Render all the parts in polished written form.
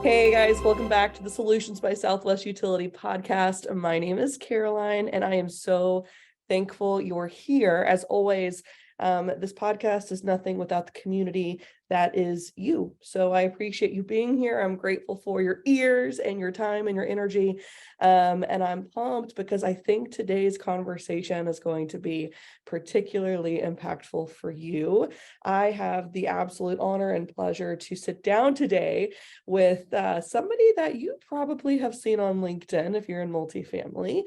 Hey guys, welcome back to the Solutions by Southwest Utility podcast. My name is Caroline, and I am so thankful you're here. As always, this podcast is nothing without the community that is you. So I appreciate you being here. I'm grateful for your ears and your time and your energy. And I'm pumped because I think today's conversation is going to be particularly impactful for you. I have the absolute honor and pleasure to sit down today with somebody that you probably have seen on LinkedIn if you're in multifamily.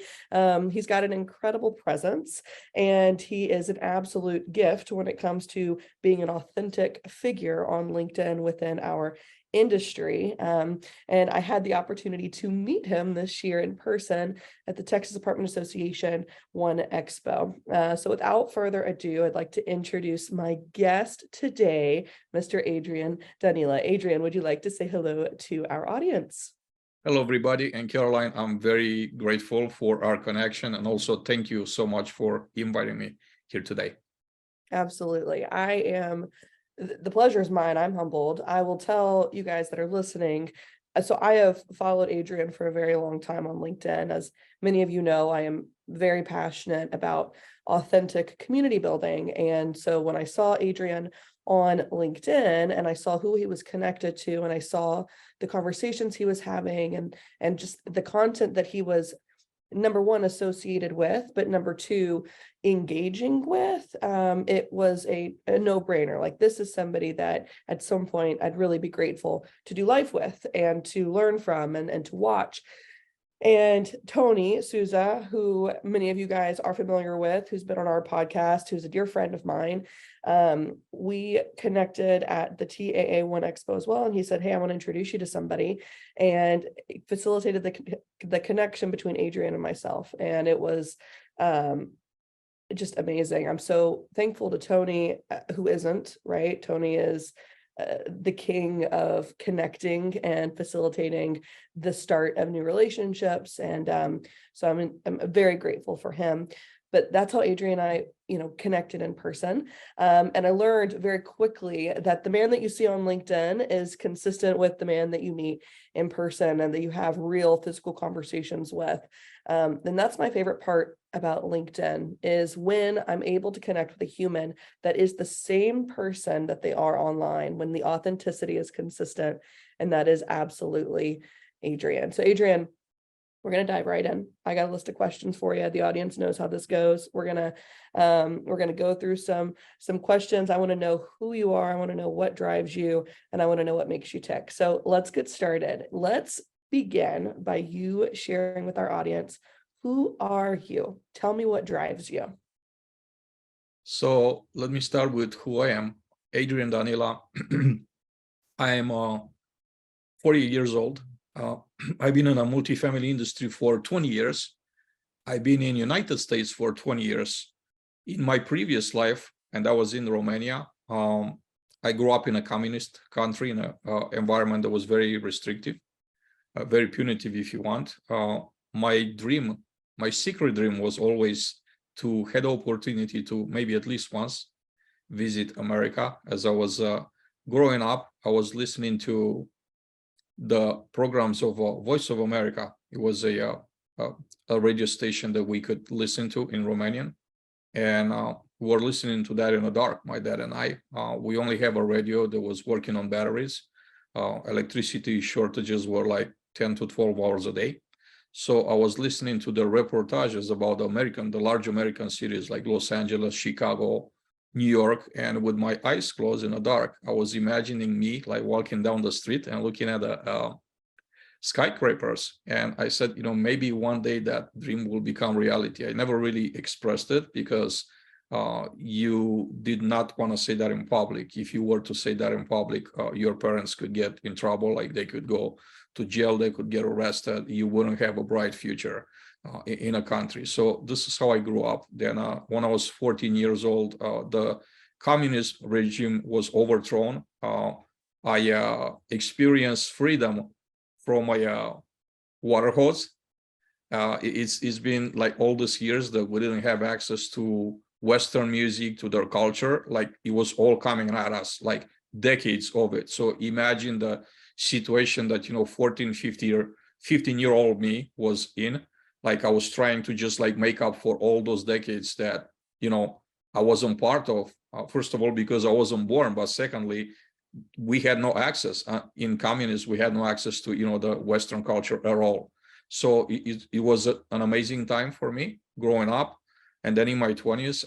He's got an incredible presence, and he is an absolute gift when it comes to being an authentic figure on LinkedIn within our industry. And I had the opportunity to meet him this year in person at the Texas Apartment Association One Expo. So without further ado, I'd like to introduce my guest today, Mr. Adrian Danila. Adrian, would you like to say hello to our audience? Hello, everybody. And Caroline, I'm very grateful for our connection. And also thank you so much for inviting me here today. Absolutely. The pleasure is mine. I'm humbled. I will tell you guys that are listening. So I have followed Adrian for a very long time on LinkedIn. As many of you know, I am very passionate about authentic community building. And so when I saw Adrian on LinkedIn and I saw who he was connected to, and I saw the conversations he was having and just the content that he was, number one, associated with, but number two, engaging with, it was a no-brainer. Like, this is somebody that at some point I'd really be grateful to do life with and to learn from and to watch. And Tony Souza, who many of you guys are familiar with, who's been on our podcast, who's a dear friend of mine, we connected at the TAA One Expo as well. And he said, hey, I want to introduce you to somebody, and facilitated the connection between Adrian and myself. And it was just amazing. I'm so thankful to Tony, who isn't, right? Tony is the king of connecting and facilitating the start of new relationships. And so I'm very grateful for him. But that's how Adrian and I, connected in person. And I learned very quickly that the man that you see on LinkedIn is consistent with the man that you meet in person and that you have real physical conversations with. And that's my favorite part about LinkedIn, is when I'm able to connect with a human that is the same person that they are online, when the authenticity is consistent. And that is absolutely Adrian. So Adrian, we're going to dive right in. I got a list of questions for you. The audience knows how this goes. We're going to go through some questions. I want to know who you are. I want to know what drives you, and I want to know what makes you tick. So let's get started. Let's begin by you sharing with our audience, who are you? Tell me what drives you. So let me start with who I am. Adrian Danila. I am 40 years old. I've been in a multifamily industry for 20 years. I've been in United States for 20 years. In my previous life, and I was in Romania, I grew up in a communist country, in an environment that was very restrictive, very punitive, if you want. My secret dream was always to have the opportunity to maybe at least once visit America. As I was growing up, I was listening to the programs of Voice of America. It was a radio station that we could listen to in Romanian. And we were listening to that in the dark, my dad and I. We only have a radio that was working on batteries. Electricity shortages were like 10 to 12 hours a day. So I was listening to the reportages about the large American cities like Los Angeles, Chicago, New York, and with my eyes closed in the dark, I was imagining me like walking down the street and looking at the skyscrapers. And I said, maybe one day that dream will become reality. I never really expressed it because you did not want to say that in public. If you were to say that in public, your parents could get in trouble, like they could go to jail, they could get arrested. You wouldn't have a bright future in a country. So this is how I grew up. Then when I was 14 years old, the communist regime was overthrown. I experienced freedom from my water hose. It's been like all these years that we didn't have access to Western music, to their culture. Like, it was all coming at us, like decades of it. So imagine the situation that, 14, 15-year-old me was in. Like, I was trying to just like make up for all those decades that, I wasn't part of. First of all, because I wasn't born, but secondly, we had no access in communism. We had no access to, the Western culture at all. So it was an amazing time for me growing up. And then in my 20s,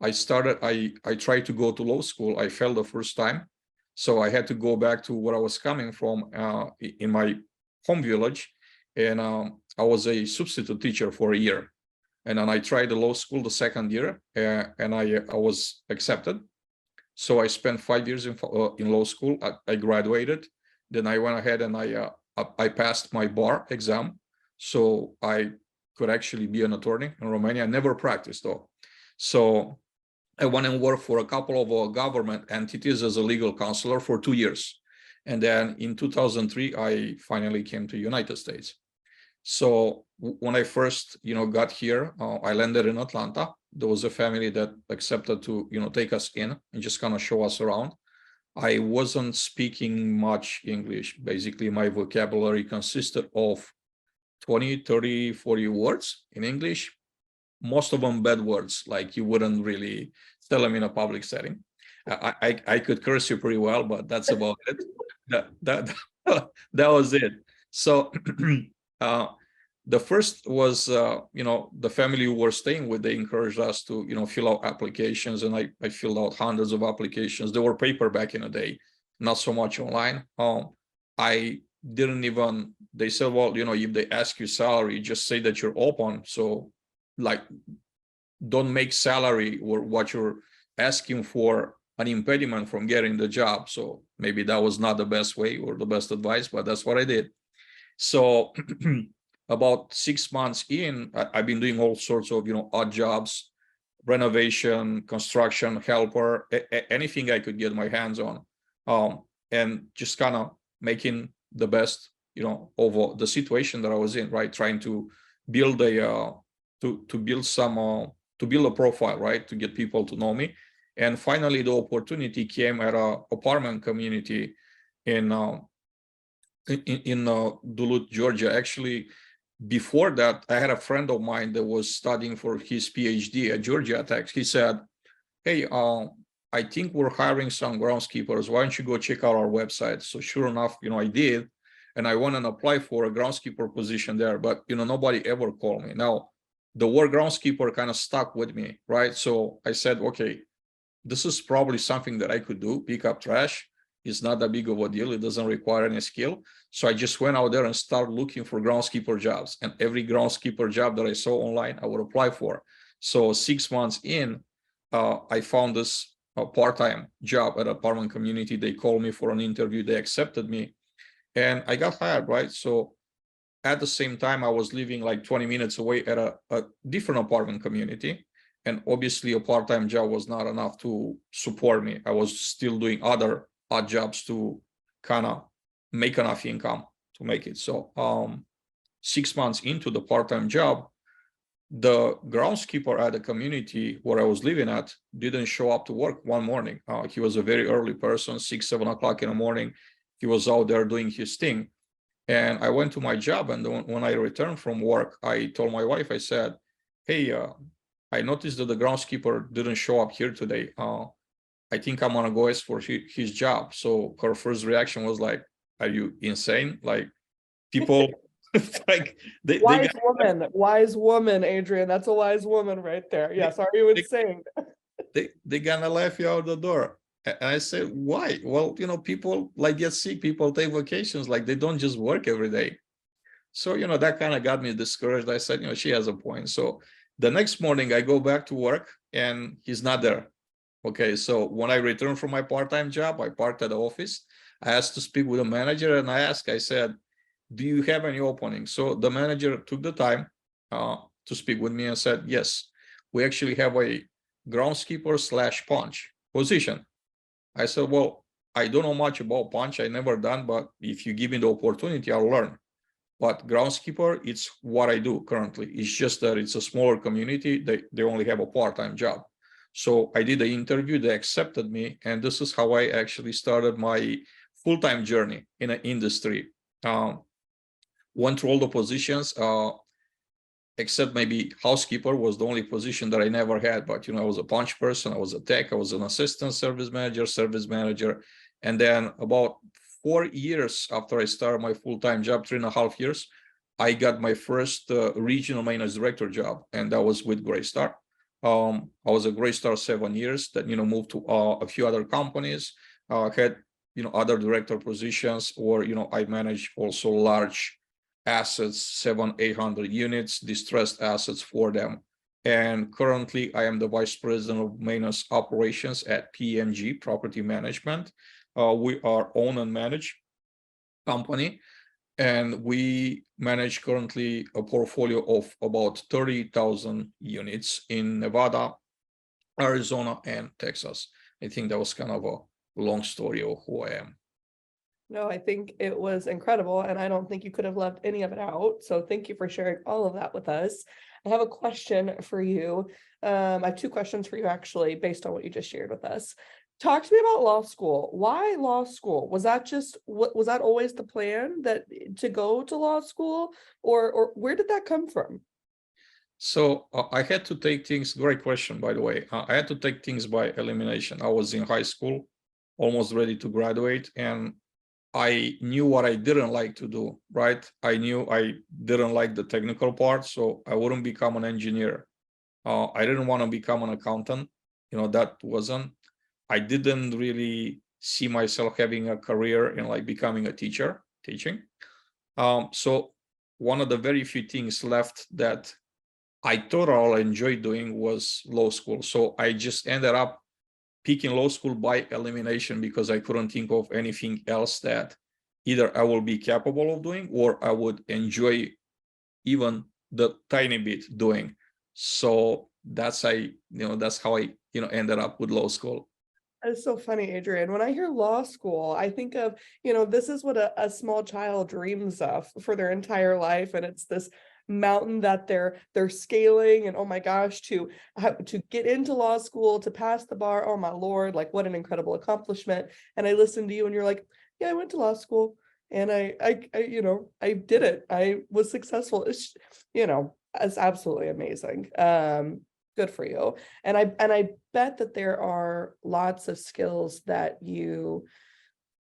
I tried to go to law school. I failed the first time. So I had to go back to where I was coming from in my home village. And I was a substitute teacher for a year. And then I tried the law school the second year, and I was accepted. So I spent 5 years in law school. I graduated. Then I went ahead and I passed my bar exam. So I could actually be an attorney in Romania. I never practiced though. So I went and worked for a couple of government entities as a legal counselor for 2 years. And then in 2003, I finally came to the United States. So when I first, got here, I landed in Atlanta. There was a family that accepted to, take us in and just kind of show us around. I wasn't speaking much English. Basically, my vocabulary consisted of 20, 30, 40 words in English, most of them bad words, like you wouldn't really tell them in a public setting. I could curse you pretty well, but that's about it. That was it. So the first was, the family we were staying with, they encouraged us to, fill out applications, and I filled out hundreds of applications. They were paper back in the day, not so much online. I didn't even, they said, well, if they ask you salary, just say that you're open. So like, don't make salary or what you're asking for an impediment from getting the job. So maybe that was not the best way or the best advice, but that's what I did. So about 6 months in, I've been doing all sorts of, odd jobs, renovation, construction, helper, anything I could get my hands on, and just kind of making the best, of the situation that I was in, right? Trying to build a, to build a profile, right? To get people to know me. And finally, the opportunity came at a apartment community in Duluth, Georgia. Actually, before that, I had a friend of mine that was studying for his PhD at Georgia Tech. He said, hey, I think we're hiring some groundskeepers. Why don't you go check out our website? So sure enough, I did. And I went and applied for a groundskeeper position there, but, nobody ever called me. Now, the word groundskeeper kind of stuck with me, right? So I said, okay, this is probably something that I could do, pick up trash. It's not that big of a deal. It doesn't require any skill. So I just went out there and started looking for groundskeeper jobs. And every groundskeeper job that I saw online, I would apply for. So 6 months in, I found this part-time job at apartment community. They called me for an interview. They accepted me. And I got hired, right? So at the same time, I was living like 20 minutes away at a different apartment community. And obviously a part-time job was not enough to support me. I was still doing other odd jobs to kind of make enough income to make it. So 6 months into the part-time job, the groundskeeper at the community where I was living at didn't show up to work one morning. He was a very early person, 6, 7 o'clock in the morning. He was out there doing his thing. And I went to my job, and when I returned from work, I told my wife, I said, hey, I noticed that the groundskeeper didn't show up here today. I think I'm gonna go ask for his job. So her first reaction was like, are you insane? Like, people like wise woman, Adrian. That's a wise woman right there. Yes, are you insane? They're gonna laugh you out the door. And I said, why? Well, people like get sick, people take vacations, like they don't just work every day. So, that kind of got me discouraged. I said, she has a point. So the next morning I go back to work and he's not there. Okay, so when I returned from my part-time job, I parked at the office. I asked to speak with the manager, and I said, do you have any openings? So the manager took the time to speak with me and said, yes, we actually have a groundskeeper / punch position. I said, well, I don't know much about punch. I never done, but if you give me the opportunity, I'll learn. But groundskeeper, it's what I do currently. It's just that it's a smaller community. They only have a part-time job. So I did the interview, they accepted me. And this is how I actually started my full-time journey in an industry. Went through all the positions, except maybe housekeeper was the only position that I never had. But, I was a punch person, I was a tech, I was an assistant service manager. And then about 4 years after I started my full-time job, 3.5 years, I got my first regional maintenance director job, and that was with Greystar. I was at Greystar 7 years, then, moved to a few other companies, had, other director positions, or, I managed also large assets, 700-800 units, distressed assets for them. And currently I am the vice president of maintenance operations at PMG Property Management. We are own and manage company, and we manage currently a portfolio of about 30,000 units in Nevada, Arizona, and Texas. I think that was kind of a long story of who I am. No, I think it was incredible, and I don't think you could have left any of it out. So thank you for sharing all of that with us. I have a question for you. I have 2 questions for you, actually, based on what you just shared with us. Talk to me about law school. Why law school? Was that always the plan, that to go to law school, or where did that come from? So I had to take things, great question, by the way. I had to take things by elimination. I was in high school, almost ready to graduate, and I knew what I didn't like to do, right? I knew I didn't like the technical part, so I wouldn't become an engineer. I didn't want to become an accountant. That wasn't. I didn't really see myself having a career in like becoming a teaching. So one of the very few things left that I thought I'll enjoy doing was law school. So I just ended up picking law school by elimination, because I couldn't think of anything else that either I will be capable of doing or I would enjoy even the tiny bit doing. So that's how I ended up with law school. It's so funny, Adrian. When I hear law school, I think of, this is what a small child dreams of for their entire life. And it's this mountain that they're scaling, and oh my gosh, to get into law school, to pass the bar, oh my Lord, like what an incredible accomplishment. And I listened to you and you're like, yeah, I went to law school and I did it. I was successful. It's absolutely amazing. Good for you. And I bet that there are lots of skills that you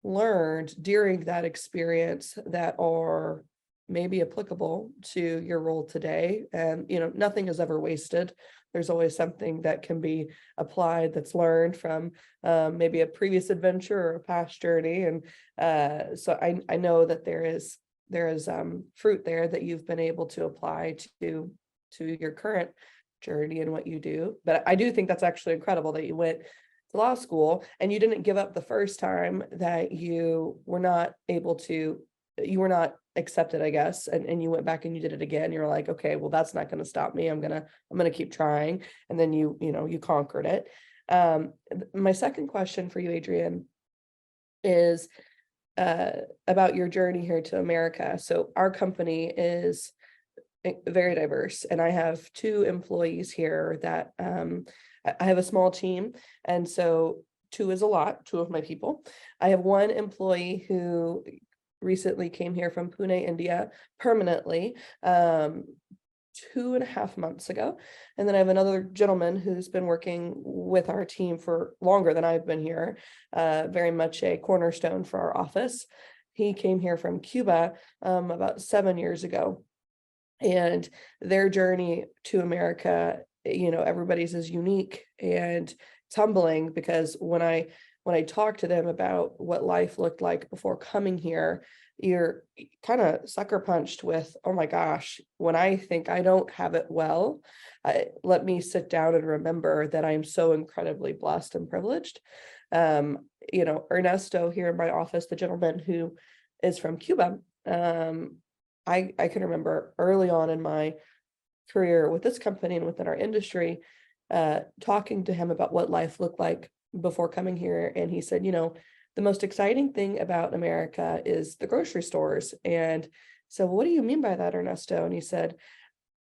learned during that experience that are maybe applicable to your role today. And nothing is ever wasted. There's always something that can be applied, that's learned from maybe a previous adventure or a past journey. And so I know that there is fruit there that you've been able to apply to your current journey and what you do. But I do think that's actually incredible that you went to law school and you didn't give up the first time that you were not accepted, I guess, and you went back and you did it again. You're like, okay, well, that's not going to stop me. I'm gonna keep trying. And then you conquered it. My second question for you, Adrian, is about your journey here to America. So our company is very diverse, and I have 2 employees here that I have a small team, and so 2 is a lot, 2 of my people. I have 1 employee who recently came here from Pune, India, permanently, 2.5 months ago. And then I have another gentleman who's been working with our team for longer than I've been here, very much a cornerstone for our office. He came here from Cuba about 7 years ago. And their journey to America, everybody's is unique, and it's humbling, because when I talk to them about what life looked like before coming here, you're kind of sucker punched with, oh my gosh, when I think I don't have it well, let me sit down and remember that I'm so incredibly blessed and privileged. Ernesto here in my office, the gentleman who is from Cuba, I can remember early on in my career with this company and within our industry, talking to him about what life looked like before coming here. And he said, the most exciting thing about America is the grocery stores. And so, what do you mean by that, Ernesto? And he said,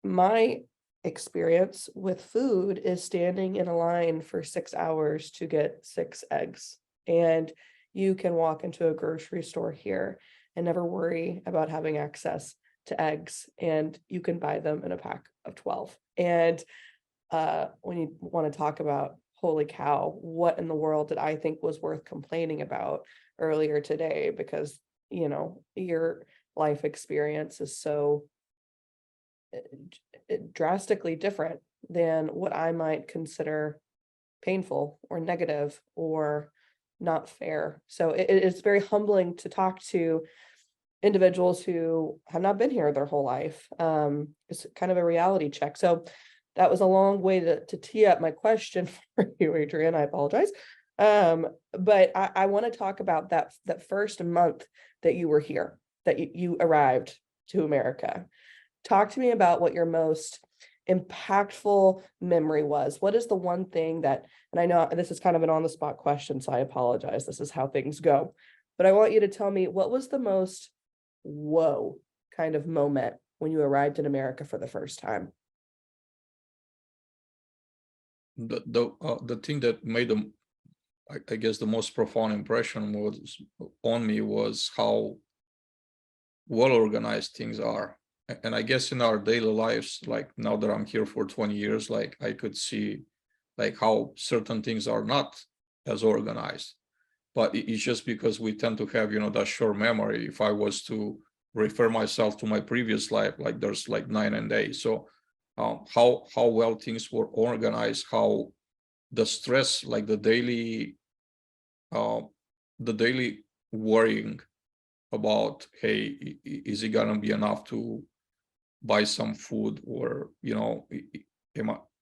my experience with food is standing in a line for 6 hours to get 6 eggs. And you can walk into a grocery store here and never worry about having access to eggs, and you can buy them in a pack of 12. And when you want to talk about, holy cow, what in the world did I think was worth complaining about earlier today? Because, your life experience is so drastically different than what I might consider painful or negative or not fair. So it's very humbling to talk to individuals who have not been here their whole life. It's kind of a reality check. So that was a long way to tee up my question for you, Adrian. I apologize. But I want to talk about that first month that you were here, that you arrived to America. Talk to me about what your most impactful memory was. What is the one thing that, and I know this is kind of an on the spot question, so I apologize. This is how things go. But I want you to tell me, what was the most whoa kind of moment when you arrived in America for the first time? The thing that made them, I guess, the most profound impression was on me was how well organized things are. And I guess in our daily lives, like now that I'm here for 20 years, like I could see like how certain things are not as organized. But it's just because we tend to have, that short memory. If I was to refer myself to my previous life, like there's like 9 days. So how well things were organized, how the stress, like the daily worrying about, hey, is it gonna be enough to buy some food, or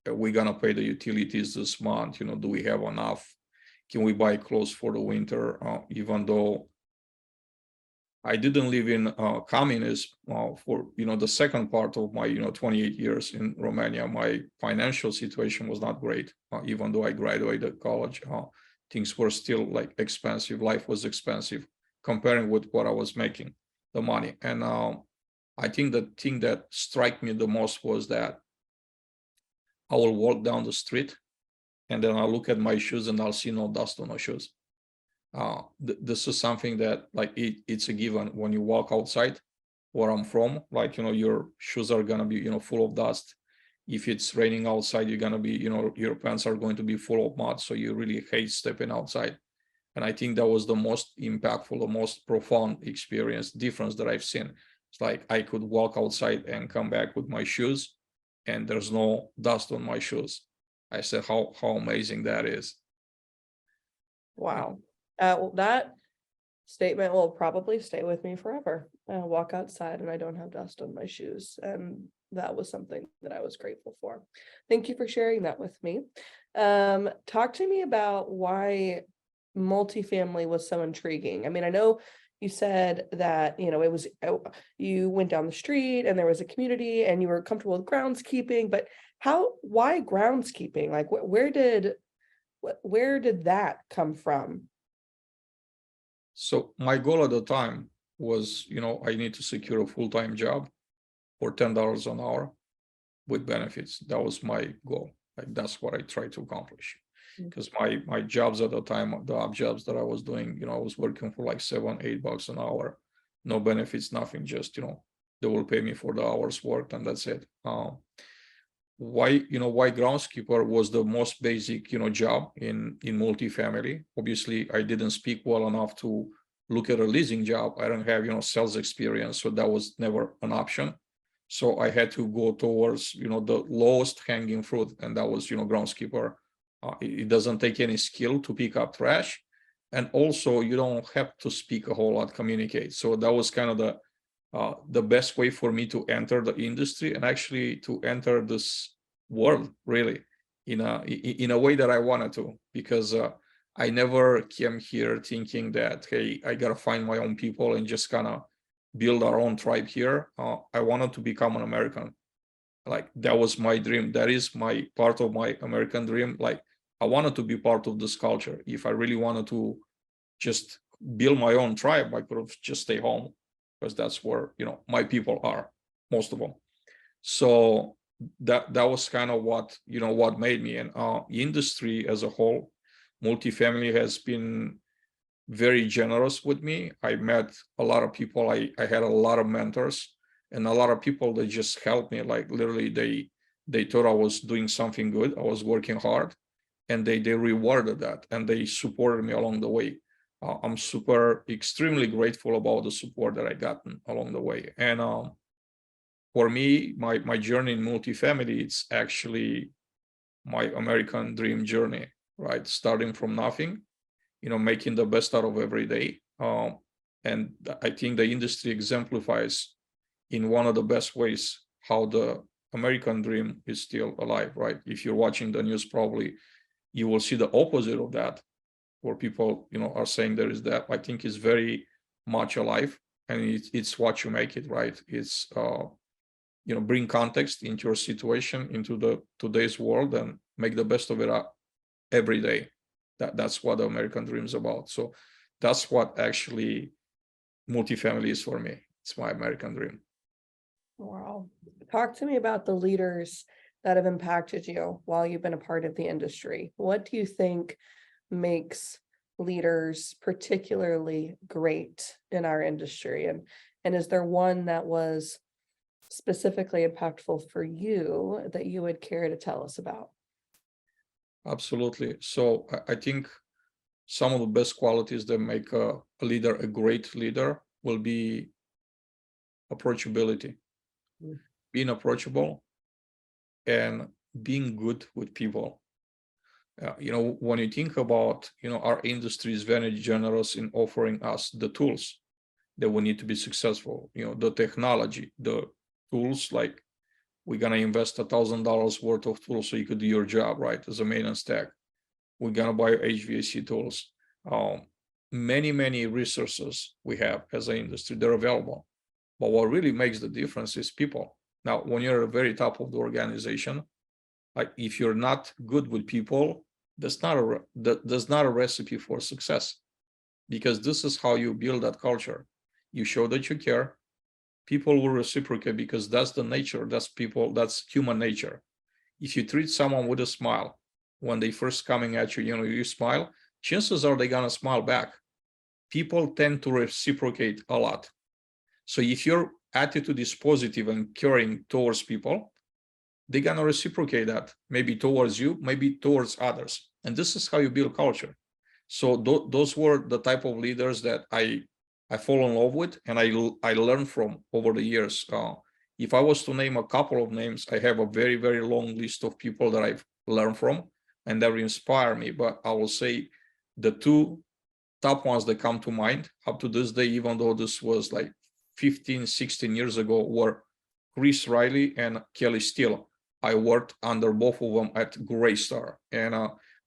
are we gonna pay the utilities this month? Do we have enough? Can we buy clothes for the winter? Even though I didn't live in communism for the second part of my 28 years in Romania, my financial situation was not great. Even though I graduated college, things were still like expensive. Life was expensive comparing with what I was making, the money. And I think the thing that struck me the most was that I will walk down the street and then I'll look at my shoes and I'll see no dust on my shoes. This is something that like it's a given when you walk outside where I'm from. Like, your shoes are gonna be, full of dust. If it's raining outside, you're gonna be, your pants are going to be full of mud. So you really hate stepping outside. And I think that was the most impactful, the most profound experience difference that I've seen. It's like I could walk outside and come back with my shoes and there's no dust on my shoes. I said how amazing that is. Wow. Well, that statement will probably stay with me forever. I walk outside and I don't have dust on my shoes. And that was something that I was grateful for. Thank you for sharing that with me. Talk to me about why multifamily was so intriguing. I mean, I know you said that, it was, you went down the street and there was a community and you were comfortable with groundskeeping, but why groundskeeping? Like where did that come from? So my goal at the time was, I need to secure a full-time job for $10 an hour with benefits. That was my goal. Like that's what I tried to accomplish. Because my jobs at the time, the odd jobs that I was doing, I was working for like $7-8 an hour, no benefits, nothing. Just they will pay me for the hours worked, and that's it. Why groundskeeper was the most basic job in multifamily. Obviously I didn't speak well enough to look at a leasing job. I don't have sales experience, so that was never an option. So I had to go towards the lowest hanging fruit, and that was groundskeeper. It doesn't take any skill to pick up trash, and also you don't have to speak a whole lot, communicate. So that was kind of the best way for me to enter the industry and actually to enter this world really in a way that I wanted to, because I never came here thinking that, hey, I gotta find my own people and just kind of build our own tribe here. I wanted to become an American. Like that was my dream. That is my part of my American dream. Like I wanted to be part of this culture. If I really wanted to just build my own tribe, I could have just stay home, because that's where my people are, most of them. So that was kind of what made me. And industry as a whole, multifamily has been very generous with me. I met a lot of people. I had a lot of mentors and a lot of people that just helped me. Like literally they thought I was doing something good. I was working hard, and they rewarded that, and they supported me along the way. I'm super extremely grateful about the support that I gotten along the way. And for me, my journey in multifamily, it's actually my American dream journey, right? Starting from nothing, making the best out of every day. And I think the industry exemplifies in one of the best ways how the American dream is still alive, right? If you're watching the news, probably you will see the opposite of that, where people, are saying there is that. I think is very much alive, and it's what you make it, right? It's bring context into your situation, into the today's world, and make the best of it every day. That's what the American dream is about. So that's what actually multifamily is for me. It's my American dream. Wow. Talk to me about the leaders that have impacted you while you've been a part of the industry. What do you think makes leaders particularly great in our industry? And is there one that was specifically impactful for you that you would care to tell us about? Absolutely. So I think some of the best qualities that make a leader a great leader will be approachability, being approachable, and being good with people. When you think about, our industry is very generous in offering us the tools that we need to be successful. The technology, the tools, like we're gonna invest $1,000 worth of tools so you could do your job right as a maintenance tech. We're gonna buy HVAC tools. Many resources we have as an industry, they're available. But what really makes the difference is people. Now, when you're at the very top of the organization, like if you're not good with people, that's not a recipe for success, because this is how you build that culture. You show that you care. People will reciprocate, because that's the nature. That's human nature. If you treat someone with a smile when they first coming at you, you smile, chances are they're gonna smile back. People tend to reciprocate a lot. So if your attitude is positive and caring towards people, they're gonna reciprocate that, maybe towards you, maybe towards others. And this is how you build culture. So those were the type of leaders that I fall in love with, and I learned from over the years. If I was to name a couple of names, I have a very, very long list of people that I've learned from and that inspire me. But I will say the two top ones that come to mind up to this day, even though this was like 15, 16 years ago, were Chris Riley and Kelly Steele. I worked under both of them at Greystar, and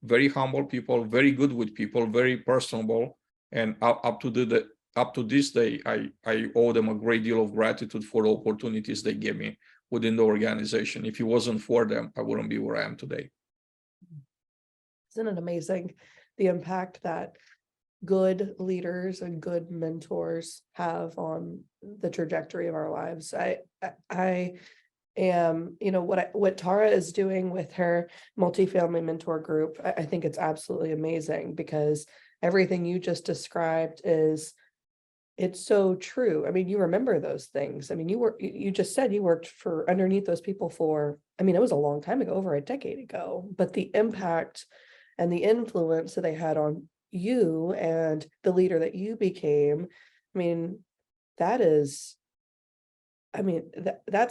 very humble people, very good with people, very personable, and up to this day, I owe them a great deal of gratitude for the opportunities they gave me within the organization. If it wasn't for them, I wouldn't be where I am today. Isn't it amazing the impact that good leaders and good mentors have on the trajectory of our lives? I am, what Tara is doing with her multifamily mentor group, I think it's absolutely amazing, because everything you just described it's so true. I mean, you remember those things. I mean, you just said you worked for underneath those people for, I mean, it was a long time ago, over a decade ago, but the impact and the influence that they had on you and the leader that you became, I mean, that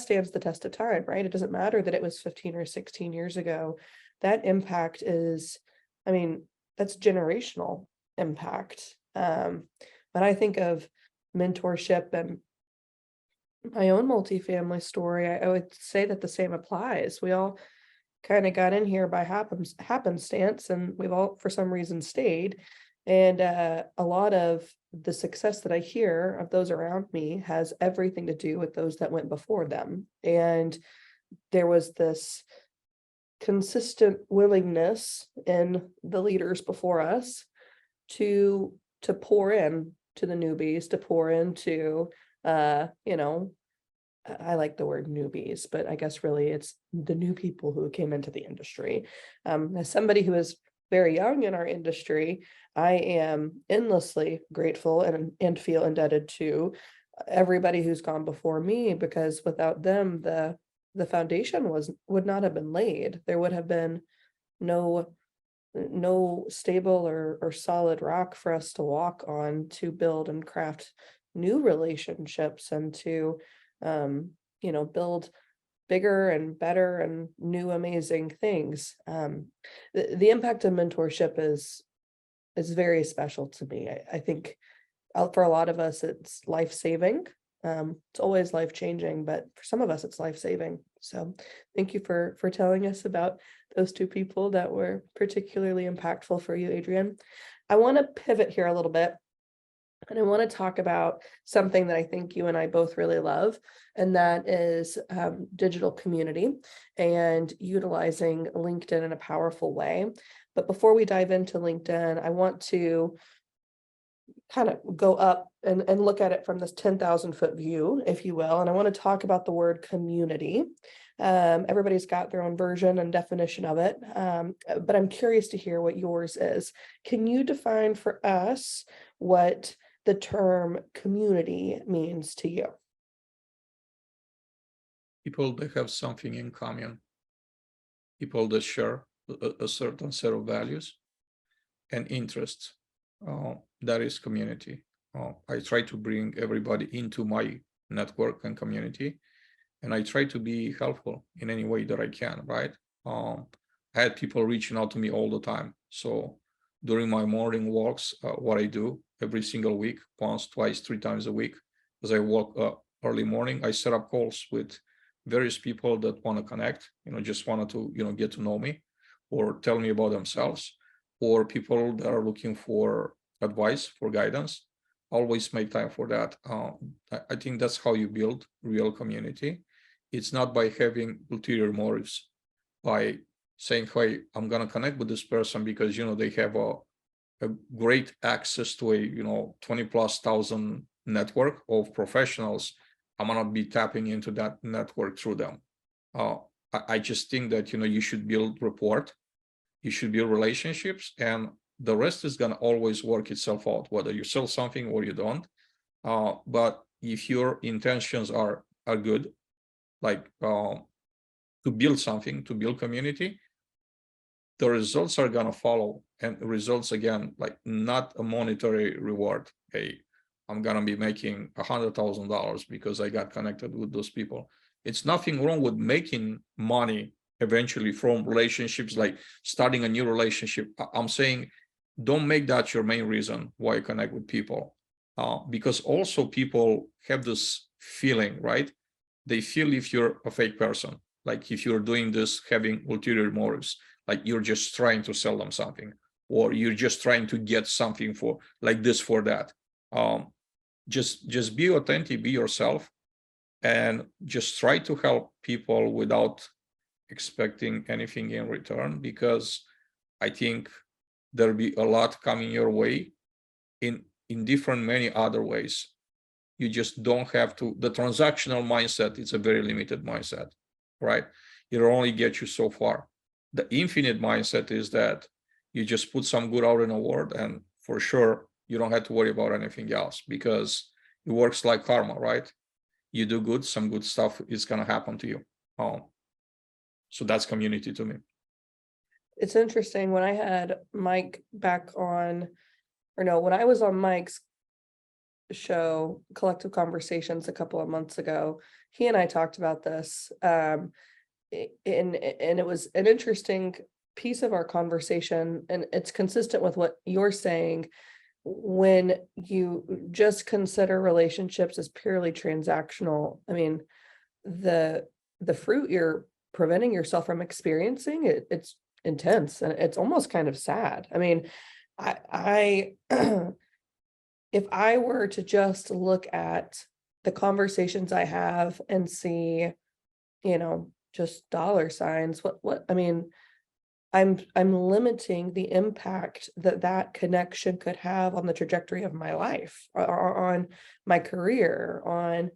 stands the test of time, right? It doesn't matter that it was 15 or 16 years ago. That impact is, I mean, that's generational impact. When I think of mentorship and my own multifamily story, I would say that the same applies. We all kind of got in here by happenstance, and we've all, for some reason, stayed. And a lot of the success that I hear of those around me has everything to do with those that went before them. And there was this consistent willingness in the leaders before us to pour in to the newbies, to pour into I like the word newbies, but I guess really it's the new people who came into the industry. As somebody who has very young in our industry, I am endlessly grateful and feel indebted to everybody who's gone before me, because without them, the foundation would not have been laid. There would have been no stable or solid rock for us to walk on to build and craft new relationships and to build bigger and better and new amazing things. The impact of mentorship is very special to me. I think for a lot of us it's life-saving. It's always life-changing, but for some of us it's life-saving. So thank you for telling us about those two people that were particularly impactful for you, Adrian. I want to pivot here a little bit, and I want to talk about something that I think you and I both really love, and that is digital community and utilizing LinkedIn in a powerful way. But before we dive into LinkedIn, I want to kind of go up and look at it from this 10,000-foot view, if you will. And I want to talk about the word community. Everybody's got their own version and definition of it, but I'm curious to hear what yours is. Can you define for us what the term community means to you? People that have something in common, people that share a certain set of values and interests. That is community. I try to bring everybody into my network and community, and I try to be helpful in any way that I can, right? I had people reaching out to me all the time. So during my morning walks, what I do every single week, once, twice, 3 times a week, as I walk early morning, I set up calls with various people that want to connect, just wanted to, get to know me or tell me about themselves, or people that are looking for advice, for guidance. Always make time for that. I think that's how you build real community. It's not by having ulterior motives, by saying, hey, I'm going to connect with this person because, they have a great access to a, 20,000+ network of professionals. I'm going to be tapping into that network through them. I just think that, you should build rapport, you should build relationships, and the rest is going to always work itself out, whether you sell something or you don't. But if your intentions are good, like to build something, to build community, the results are going to follow. And results, again, like not a monetary reward. Hey, I'm going to be making $100,000 because I got connected with those people. It's nothing wrong with making money eventually from relationships, like starting a new relationship. I'm saying don't make that your main reason why you connect with people, because also people have this feeling, right? They feel if you're a fake person, like if you're doing this having ulterior motives, like you're just trying to sell them something, or you're just trying to get something for like this for that. Just be authentic, be yourself, and just try to help people without expecting anything in return, because I think there'll be a lot coming your way in different many other ways. You just don't have to. The transactional mindset is a very limited mindset, right? It'll only get you so far. The infinite mindset is that you just put some good out in the world, and for sure you don't have to worry about anything else, because it works like karma, right? You do good, some good stuff is going to happen to you. So that's community to me. It's interesting, when I had Mike back on, or no, when I was on Mike's show, Collective Conversations, a couple of months ago, he and I talked about this. And it was an interesting piece of our conversation, and it's consistent with what you're saying. When you just consider relationships as purely transactional, I mean, the fruit you're preventing yourself from experiencing, it's intense, and it's almost kind of sad. I mean, I if I were to just look at the conversations I have and see, just dollar signs, what I mean, I'm limiting the impact that connection could have on the trajectory of my life, or on my career, on,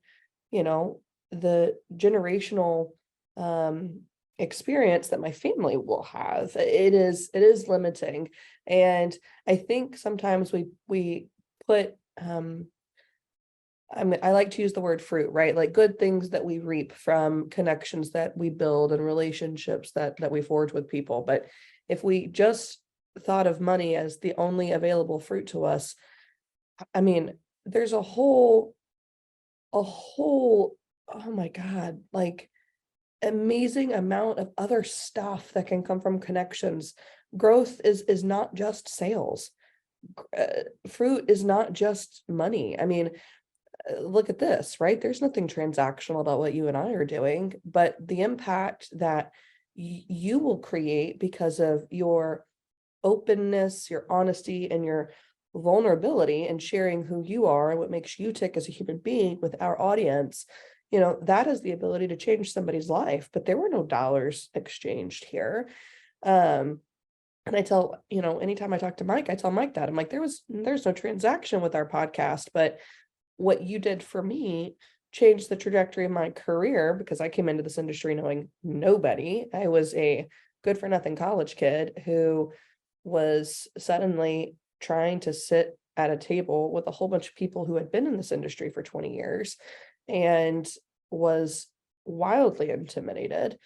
the generational experience that my family will have. It is limiting. And I think sometimes we put I like to use the word fruit, right? Like good things that we reap from connections that we build and relationships that we forge with people. But if we just thought of money as the only available fruit to us, I mean, there's a whole, oh my God, like amazing amount of other stuff that can come from connections. Growth is not just sales. Fruit is not just money. I mean, look at this, right? There's nothing transactional about what you and I are doing, but the impact that you will create because of your openness, your honesty, and your vulnerability and sharing who you are and what makes you tick as a human being with our audience, that is the ability to change somebody's life. But there were no dollars exchanged here. And I tell, anytime I talk to Mike, I tell Mike that I'm like, there's no transaction with our podcast, but what you did for me changed the trajectory of my career, because I came into this industry knowing nobody. I was a good for nothing college kid who was suddenly trying to sit at a table with a whole bunch of people who had been in this industry for 20 years and was wildly intimidated,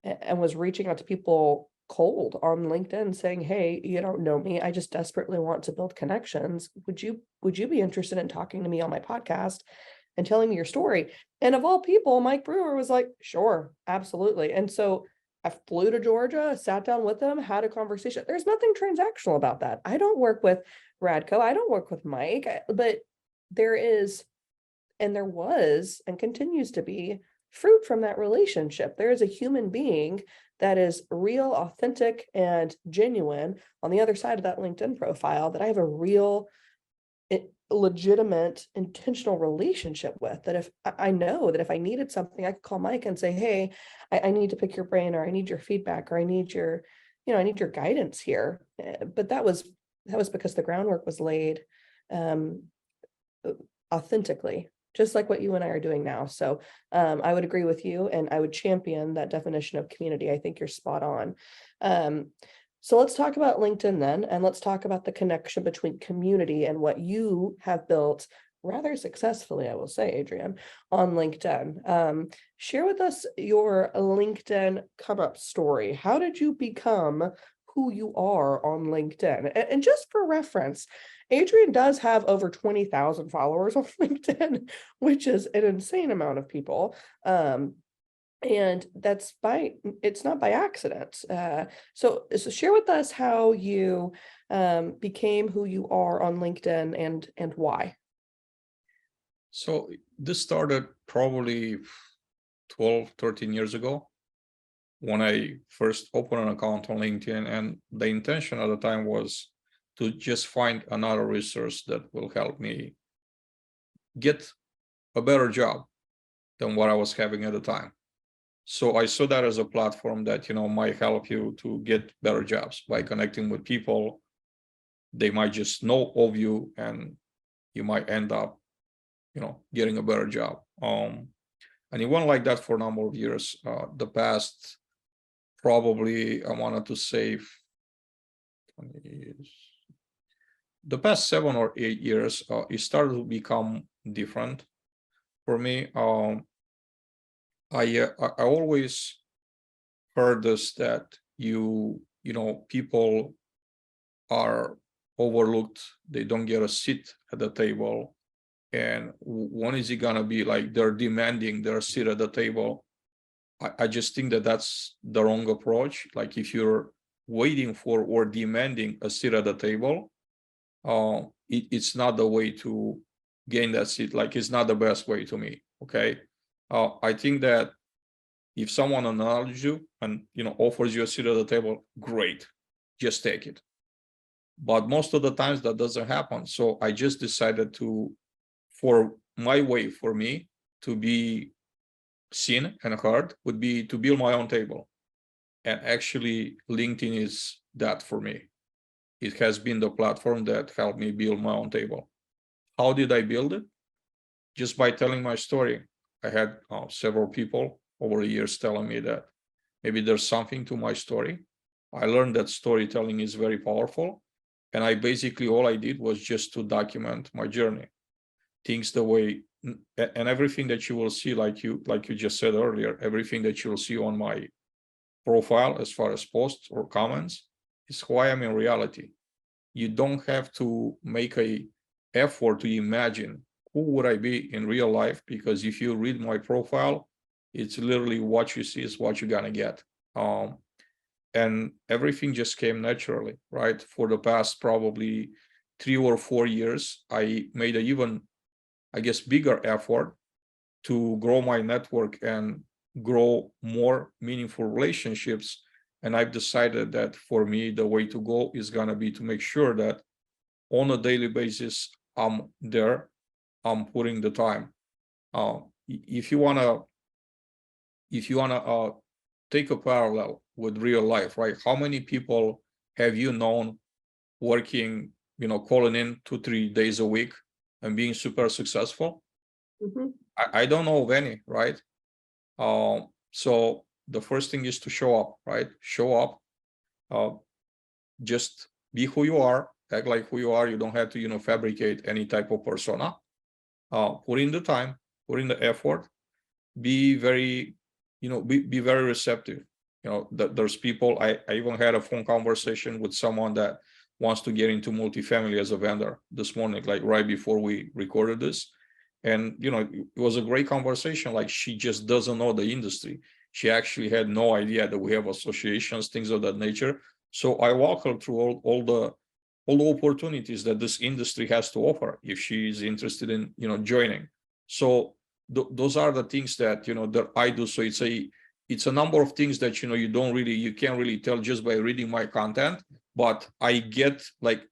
and was reaching out to people cold on LinkedIn saying, "Hey, you don't know me. I just desperately want to build connections. Would you be interested in talking to me on my podcast and telling me your story?" And of all people, Mike Brewer was like, "Sure, absolutely." And so I flew to Georgia, sat down with him, had a conversation. There's nothing transactional about that. I don't work with Radco. I don't work with Mike, but there is, and there was, and continues to be fruit from that relationship. There is a human being that is real, authentic, and genuine on the other side of that LinkedIn profile that I have a real, legitimate, intentional relationship with. That if I know that if I needed something, I could call Mike and say, "Hey, I need to pick your brain, or I need your feedback, or I need your guidance here." But that was because the groundwork was laid um, authentically, just like what you and I are doing now. So I would agree with you, and I would champion that definition of community. I think you're spot on. Um, so let's talk about LinkedIn then, and let's talk about the connection between community and what you have built rather successfully, I will say, Adrian, on LinkedIn. Share with us your LinkedIn come up story. How did you become who you are on LinkedIn? And just for reference, Adrian does have over 20,000 followers on LinkedIn, which is an insane amount of people. And it's not by accident. So share with us how you became who you are on LinkedIn, and why. So this started probably 12, 13 years ago when I first opened an account on LinkedIn. And the intention at the time was to just find another resource that will help me get a better job than what I was having at the time. So I saw that as a platform that, might help you to get better jobs by connecting with people. They might just know of you, and you might end up, getting a better job. And it went like that for a number of years. The past, probably, I wanted to say 20 years. The past 7 or 8 years, it started to become different for me. I always heard this, that people are overlooked. They don't get a seat at the table. And when is it gonna be like they're demanding their seat at the table? I just think that that's the wrong approach. Like if you're waiting for or demanding a seat at the table, it's not the way to gain that seat. Like it's not the best way to me. Okay. I think that if someone acknowledges you and offers you a seat at the table, great, just take it. But most of the times that doesn't happen. So I just decided for my way, for me to be seen and heard, would be to build my own table. And actually, LinkedIn is that for me. It has been the platform that helped me build my own table. How did I build it? Just by telling my story. I had several people over the years telling me that maybe there's something to my story. I learned that storytelling is very powerful. And I basically, all I did was just to document my journey, things the way, and everything that you will see, like you just said earlier, everything that you will see on my profile as far as posts or comments is who I am in reality. You don't have to make a effort to imagine who would I be in real life, because if you read my profile, it's literally what you see is what you're gonna get. And everything just came naturally, right? For the past probably 3 or 4 years, I made an even, I guess, bigger effort to grow my network and grow more meaningful relationships. And I've decided that for me, the way to go is gonna be to make sure that on a daily basis, I'm there, I'm putting the time. If you wanna take a parallel with real life, right? How many people have you known working, calling in 2-3 days a week and being super successful? Mhm. I don't know of any, right? So the first thing is to show up, right? Show up, just be who you are, act like who you are. You don't have to, fabricate any type of persona. Put in the time, put in the effort, be very, be very receptive. There's people, I even had a phone conversation with someone that wants to get into multifamily as a vendor this morning, like right before we recorded this. And, it was a great conversation. Like, she just doesn't know the industry. She actually had no idea that we have associations, things of that nature. So I walk her through all the opportunities that this industry has to offer if she is interested in, joining. So those are the things that, that I do. So it's a number of things that, you can't really tell just by reading my content, but I get like,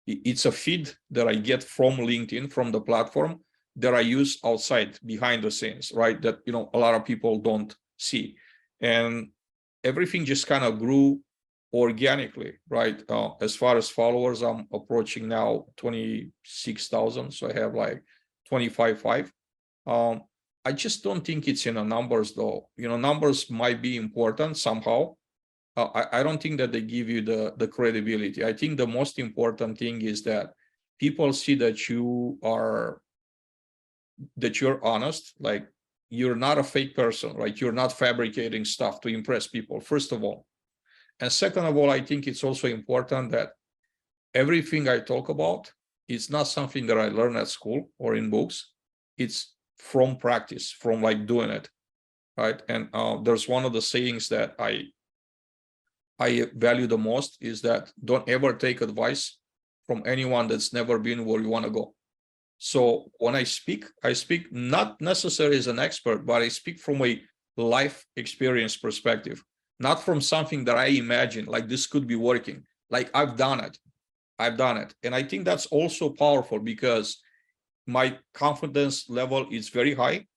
it's a feed that I get from LinkedIn, from the platform, that I use outside behind the scenes, right? That, a lot of people don't see. And everything just kind of grew organically, right? As far as followers, I'm approaching now 26,000. So I have like 25.5. I just don't think it's in the numbers though. Numbers might be important somehow. I don't think that they give you the credibility. I think the most important thing is that people see that you're honest, like you're not a fake person, right? You're not fabricating stuff to impress people, first of all. And second of all, I think it's also important that everything I talk about, it's not something that I learn at school or in books. It's from practice, from like doing it, right? And there's one of the sayings that I value the most is that don't ever take advice from anyone that's never been where you want to go. So when I speak not necessarily as an expert, but I speak from a life experience perspective, not from something that I imagine, like this could be working. Like I've done it. And I think that's also powerful because my confidence level is very high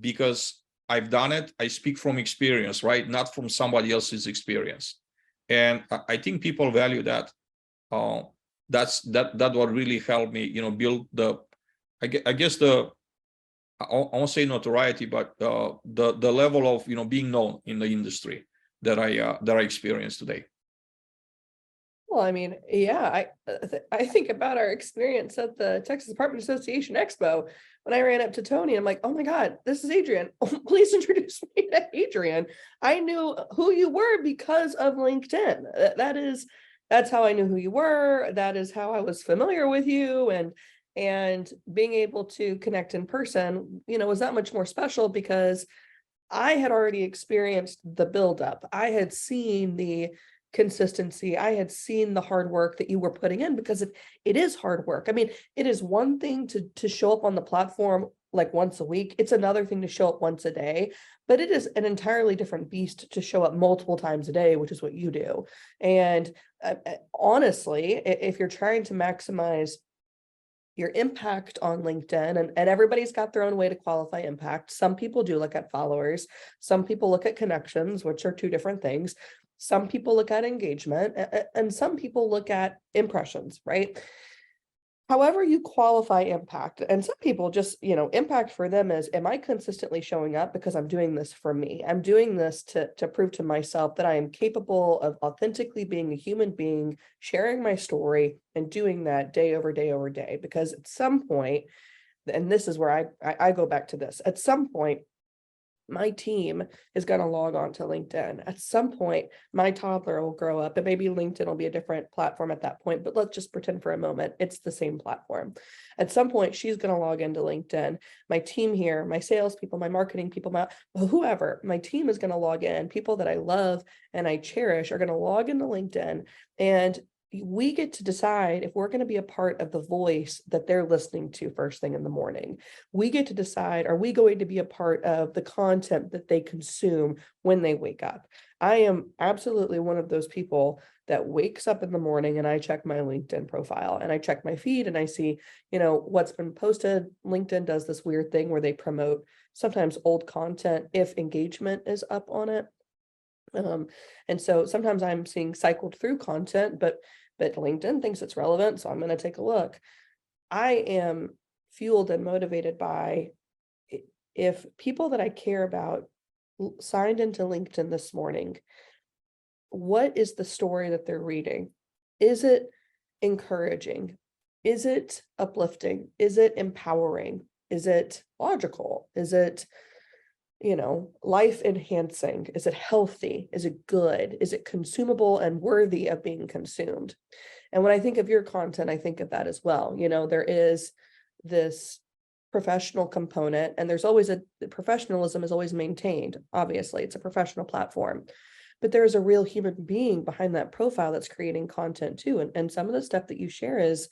because I've done it. I speak from experience, right? Not from somebody else's experience. And I think people value that. That what really helped me, build I guess I won't say notoriety, but the level of, being known in the industry that I experience today. Well, I mean, yeah, I think about our experience at the Texas Apartment Association Expo when I ran up to Tony. I'm like, oh my God, this is Adrian. Please introduce me to Adrian. I knew who you were because of LinkedIn. That's how I knew who you were. That is how I was familiar with you. And being able to connect in person, was that much more special because I had already experienced the buildup. I had seen the consistency. I had seen the hard work that you were putting in because it is hard work. I mean, it is one thing to show up on the platform like once a week. It's another thing to show up once a day, but it is an entirely different beast to show up multiple times a day, which is what you do. And honestly, if you're trying to maximize your impact on LinkedIn, and everybody's got their own way to qualify impact. Some people do look at followers. Some people look at connections, which are two different things. Some people look at engagement, and some people look at impressions, right? however you qualify impact. And some people just, impact for them is, am I consistently showing up because I'm doing this for me? I'm doing this to prove to myself that I am capable of authentically being a human being, sharing my story and doing that day over day over day. Because at some point, and this is where I go back to this, at some point, my team is going to log on to LinkedIn. At some point, my toddler will grow up, and maybe LinkedIn will be a different platform at that point, but let's just pretend for a moment it's the same platform. At some point, she's going to log into LinkedIn. My team here, my salespeople, my marketing people, whoever, my team is going to log in. People that I love and I cherish are going to log into LinkedIn, and we get to decide if we're going to be a part of the voice that they're listening to first thing in the morning. We get to decide, are we going to be a part of the content that they consume when they wake up? I am absolutely one of those people that wakes up in the morning and I check my LinkedIn profile and I check my feed and I see, what's been posted. LinkedIn does this weird thing where they promote sometimes old content if engagement is up on it. And so sometimes I'm seeing cycled through content, but LinkedIn thinks it's relevant, so I'm going to take a look. I am fueled and motivated by, if people that I care about signed into LinkedIn this morning, what is the story that they're reading? Is it encouraging? Is it uplifting? Is it empowering? Is it logical? Is it life enhancing? Is it healthy? Is it good? Is it consumable and worthy of being consumed? And when I think of your content, I think of that as well. There is this professional component, and there's always professionalism is always maintained. Obviously, it's a professional platform, but there's a real human being behind that profile that's creating content too. And some of the stuff that you share is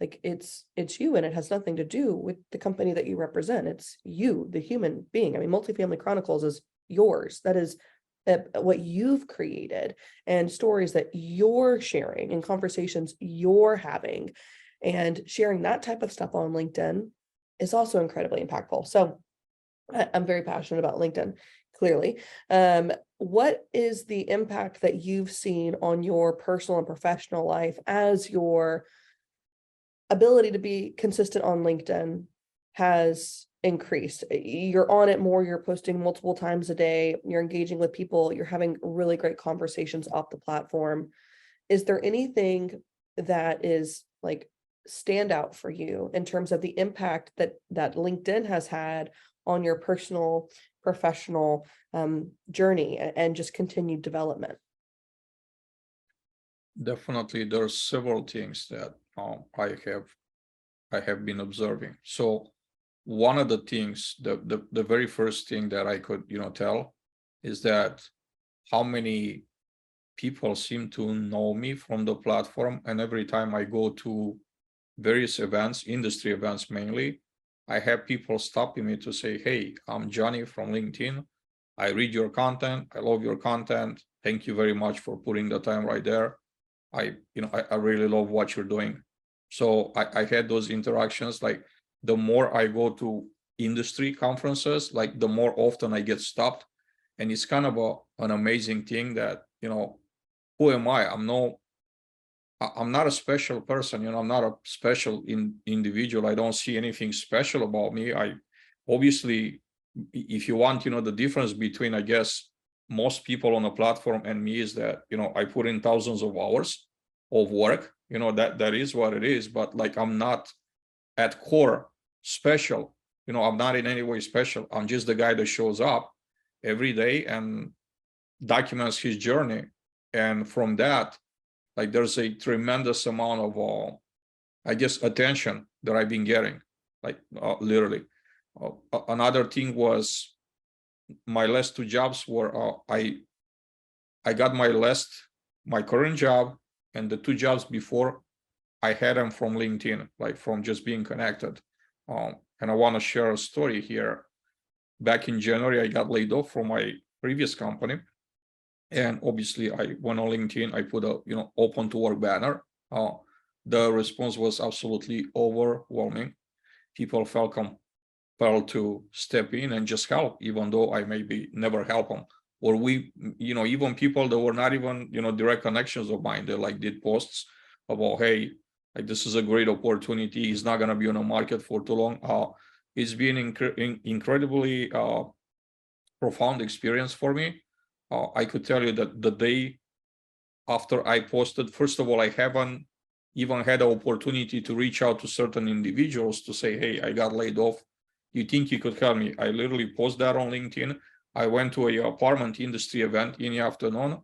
like, it's you, and it has nothing to do with the company that you represent. It's you, the human being. I mean, Multifamily Chronicles is yours. That is what you've created, and stories that you're sharing and conversations you're having, and sharing that type of stuff on LinkedIn is also incredibly impactful. So I'm very passionate about LinkedIn, clearly. What is the impact that you've seen on your personal and professional life as your ability to be consistent on LinkedIn has increased? You're on it more, you're posting multiple times a day, you're engaging with people, you're having really great conversations off the platform. Is there anything that is like stand out for you in terms of the impact that LinkedIn has had on your personal, professional journey and just continued development? Definitely, there's several things that I have been observing. So one of the things, the very first thing that I could tell is that how many people seem to know me from the platform, and every time I go to various events, industry events mainly, I have people stopping me to say, "Hey, I'm Johnny from LinkedIn. I read your content. I love your content. Thank you very much for putting the time right there. I really love what you're doing." So I had those interactions. Like, the more I go to industry conferences, like the more often I get stopped. And it's kind of an amazing thing that, who am I? I'm not a special person, I'm not a special individual. I don't see anything special about me. I obviously, if you want, the difference between, I guess, most people on a platform and me is that, I put in thousands of hours of work, that is what it is. But like, I'm not at core special, I'm not in any way special. I'm just the guy that shows up every day and documents his journey. And from that, like, there's a tremendous amount of, I guess, attention that I've been getting, like, literally. Another thing was, my last two jobs were, I got my current job, and the two jobs before, I had them from LinkedIn, like from just being connected. And I want to share a story here. Back in January, I got laid off from my previous company. And obviously I went on LinkedIn, I put a, open to work banner. The response was absolutely overwhelming. People felt compelled to step in and just help, even though I maybe never help them. Or even people that were not even, direct connections of mine, they like did posts about, "Hey, Like this is a great opportunity. He's not gonna be on the market for too long. It's been incredibly profound experience for me. I could tell you that the day after I posted, first of all, I haven't even had the opportunity to reach out to certain individuals to say, hey, I got laid off. You think you could help me? I literally post that on LinkedIn. I went to a apartment industry event in the afternoon.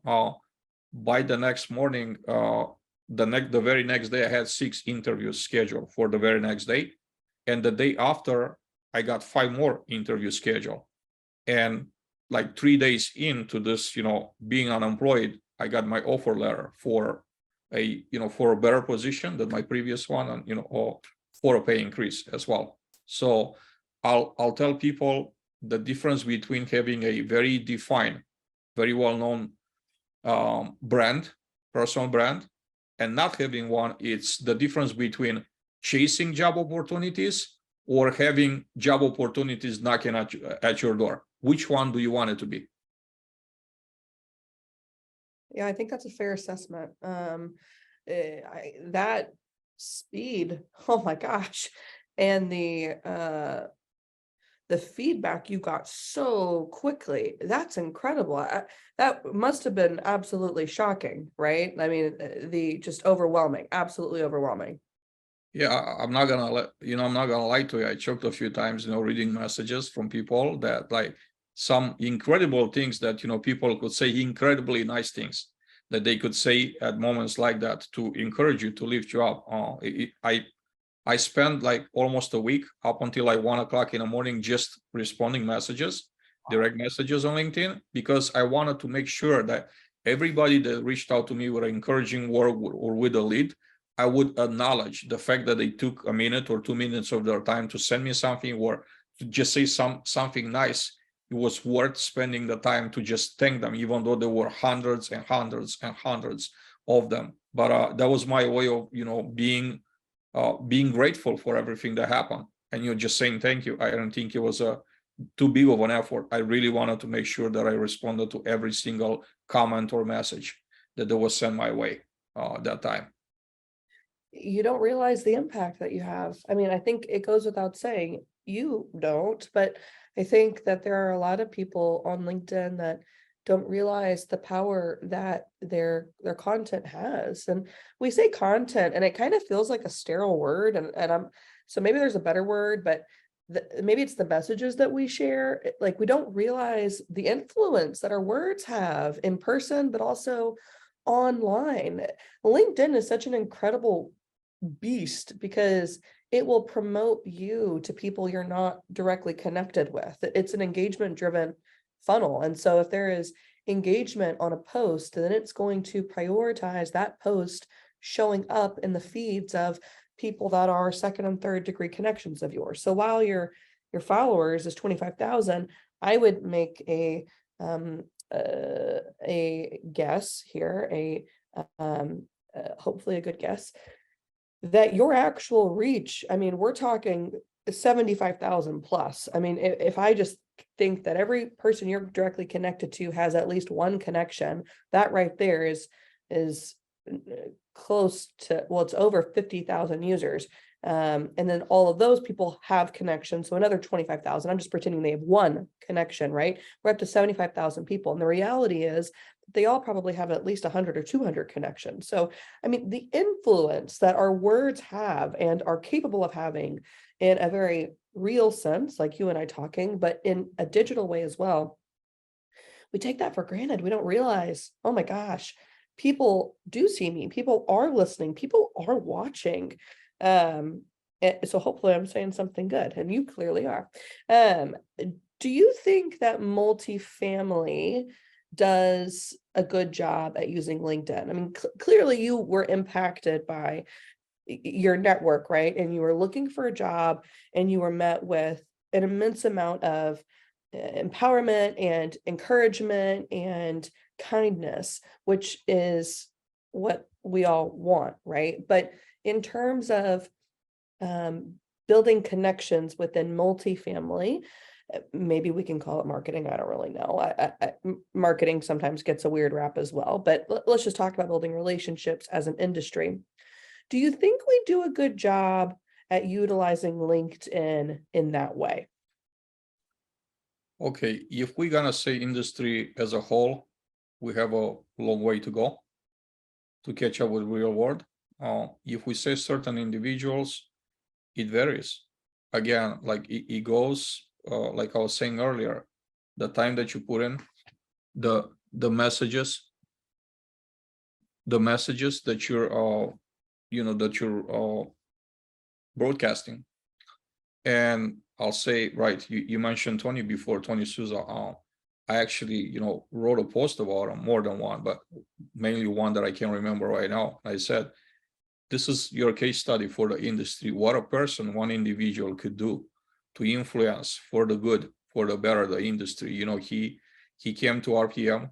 By the next morning, the very next day, I had 6 interviews scheduled for the very next day. And the day after, I got 5 more interviews scheduled. And like 3 days into this, being unemployed, I got my offer letter for for a better position than my previous one, and or for a pay increase as well. So I'll tell people the difference between having a very defined, very well-known personal brand, and not having one. It's the difference between chasing job opportunities or having job opportunities knocking at your door. Which one do you want it to be? Yeah, I think that's a fair assessment. That speed, oh my gosh, and the feedback you got so quickly, that's incredible. That must have been absolutely shocking, right? I mean, the just overwhelming, absolutely overwhelming. Yeah, I'm not gonna I'm not gonna lie to you. I choked a few times, reading messages from people that like some incredible things that people could say, incredibly nice things that they could say at moments like that to encourage you, to lift you up. I spent like almost a week up until like 1 o'clock in the morning just responding messages, direct messages on LinkedIn, because I wanted to make sure that everybody that reached out to me with an encouraging word or with a lead, I would acknowledge the fact that they took a minute or 2 minutes of their time to send me something or to just say something nice. It was worth spending the time to just thank them, even though there were hundreds and hundreds and hundreds of them. But that was my way of, being grateful for everything that happened. And you're just saying thank you. I don't think it was too big of an effort. I really wanted to make sure that I responded to every single comment or message that was sent my way that time. You don't realize the impact that you have. I mean, I think it goes without saying, you don't, but I think that there are a lot of people on LinkedIn that don't realize the power that their content has. And we say content and it kind of feels like a sterile word, and I'm so maybe there's a better word, but maybe it's the messages that we share. Like we don't realize the influence that our words have in person, but also online. LinkedIn is such an incredible beast because it will promote you to people you're not directly connected with. It's an engagement driven funnel. And so if there is engagement on a post, then it's going to prioritize that post showing up in the feeds of people that are second and third degree connections of yours. So while your followers is 25,000, I would make a guess here, hopefully a good guess, that your actual reach, I mean, we're talking 75,000 plus. I mean, if I just think that every person you're directly connected to has at least one connection, that right there is close to, well, it's over 50,000 users. And then all of those people have connections. So another 25,000, I'm just pretending they have one connection, right? We're up to 75,000 people. And the reality is they all probably have at least 100 or 200 connections. So, I mean, the influence that our words have and are capable of having in a very real sense, like you and I talking, but in a digital way as well, we take that for granted. We don't realize, oh my gosh, people do see me, people are listening, people are watching. So hopefully I'm saying something good, and you clearly are. Do you think that multifamily does a good job at using LinkedIn? I mean, clearly you were impacted by your network, right? And you were looking for a job and you were met with an immense amount of empowerment and encouragement and kindness, which is what we all want, right? But in terms of building connections within multifamily, maybe we can call it marketing. I don't really know. Marketing sometimes gets a weird rap as well, but let's just talk about building relationships as an industry. Do you think we do a good job at utilizing LinkedIn in that way? Okay, if we're gonna say industry as a whole, we have a long way to go to catch up with real world. If we say certain individuals, it varies. Again, like it goes, like I was saying earlier, the time that you put in, the messages, that you're, that you're broadcasting. And I'll say, right, you mentioned Tony before, Tony Souza. I actually, wrote a post about him, more than one, but mainly one that I can remember right now. I said, this is your case study for the industry. What a person, one individual could do to influence for the good, for the better, the industry. He came to RPM,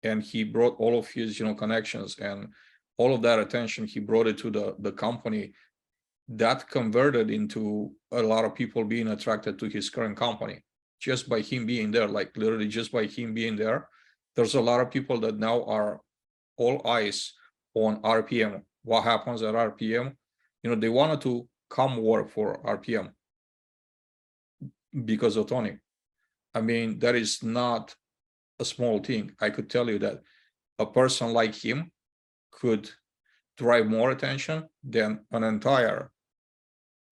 and he brought all of his, connections and all of that attention. He brought it to the company. That converted into a lot of people being attracted to his current company just by him being there, like literally just by him being there. There's a lot of people that now are all eyes on RPM. What happens at RPM? They wanted to come work for RPM because of Tony. I mean, that is not a small thing. I could tell you that a person like him could drive more attention than an entire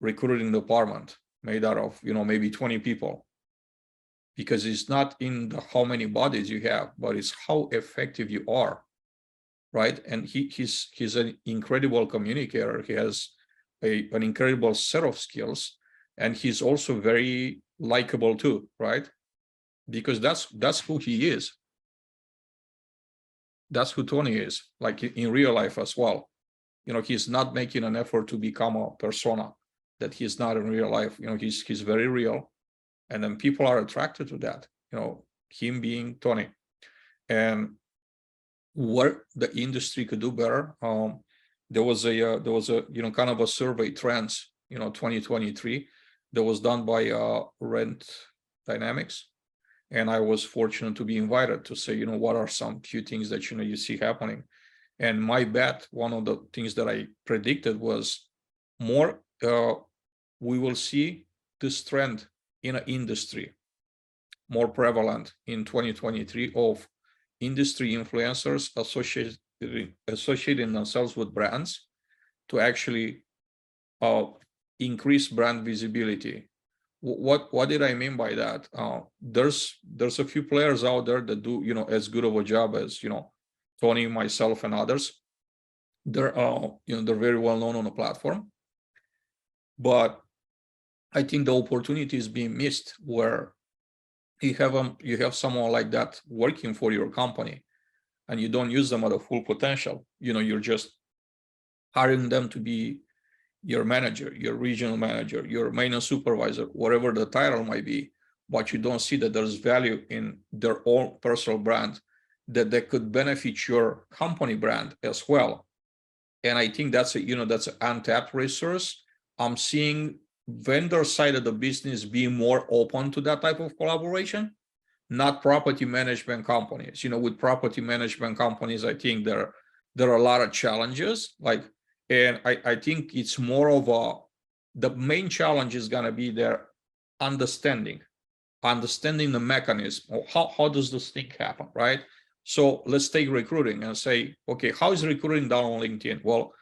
recruiting department made out of, maybe 20 people. Because it's not in how many bodies you have, but it's how effective you are, right? And he's an incredible communicator. He has an incredible set of skills, and he's also very likable too, right? Because that's who he is. That's who Tony is, like in real life as well. He's not making an effort to become a persona that he's not in real life. He's very real, and then people are attracted to that. Him being Tony. And what the industry could do better. There was a kind of a survey trends 2023 that was done by Rent Dynamics, and I was fortunate to be invited to say what are some few things that you see happening. And my bet, one of the things that I predicted was more we will see this trend in an industry more prevalent in 2023 of industry influencers associating themselves with brands to actually increase brand visibility. What did I mean by that? There's a few players out there that do as good of a job as Tony, myself, and others. They're they're very well known on the platform, but I think the opportunity is being missed where you have someone like that working for your company, and you don't use them at a full potential. You're just hiring them to be your manager, your regional manager, your maintenance supervisor, whatever the title might be, but you don't see that there's value in their own personal brand, that they could benefit your company brand as well. And I think that's that's an untapped resource. I'm seeing vendor side of the business being more open to that type of collaboration, not property management companies. With property management companies, I think there are a lot of challenges. And I think it's more of the main challenge is gonna be their understanding the mechanism. How does this thing happen, right? So let's take recruiting and say, okay, how is recruiting done on LinkedIn? Well,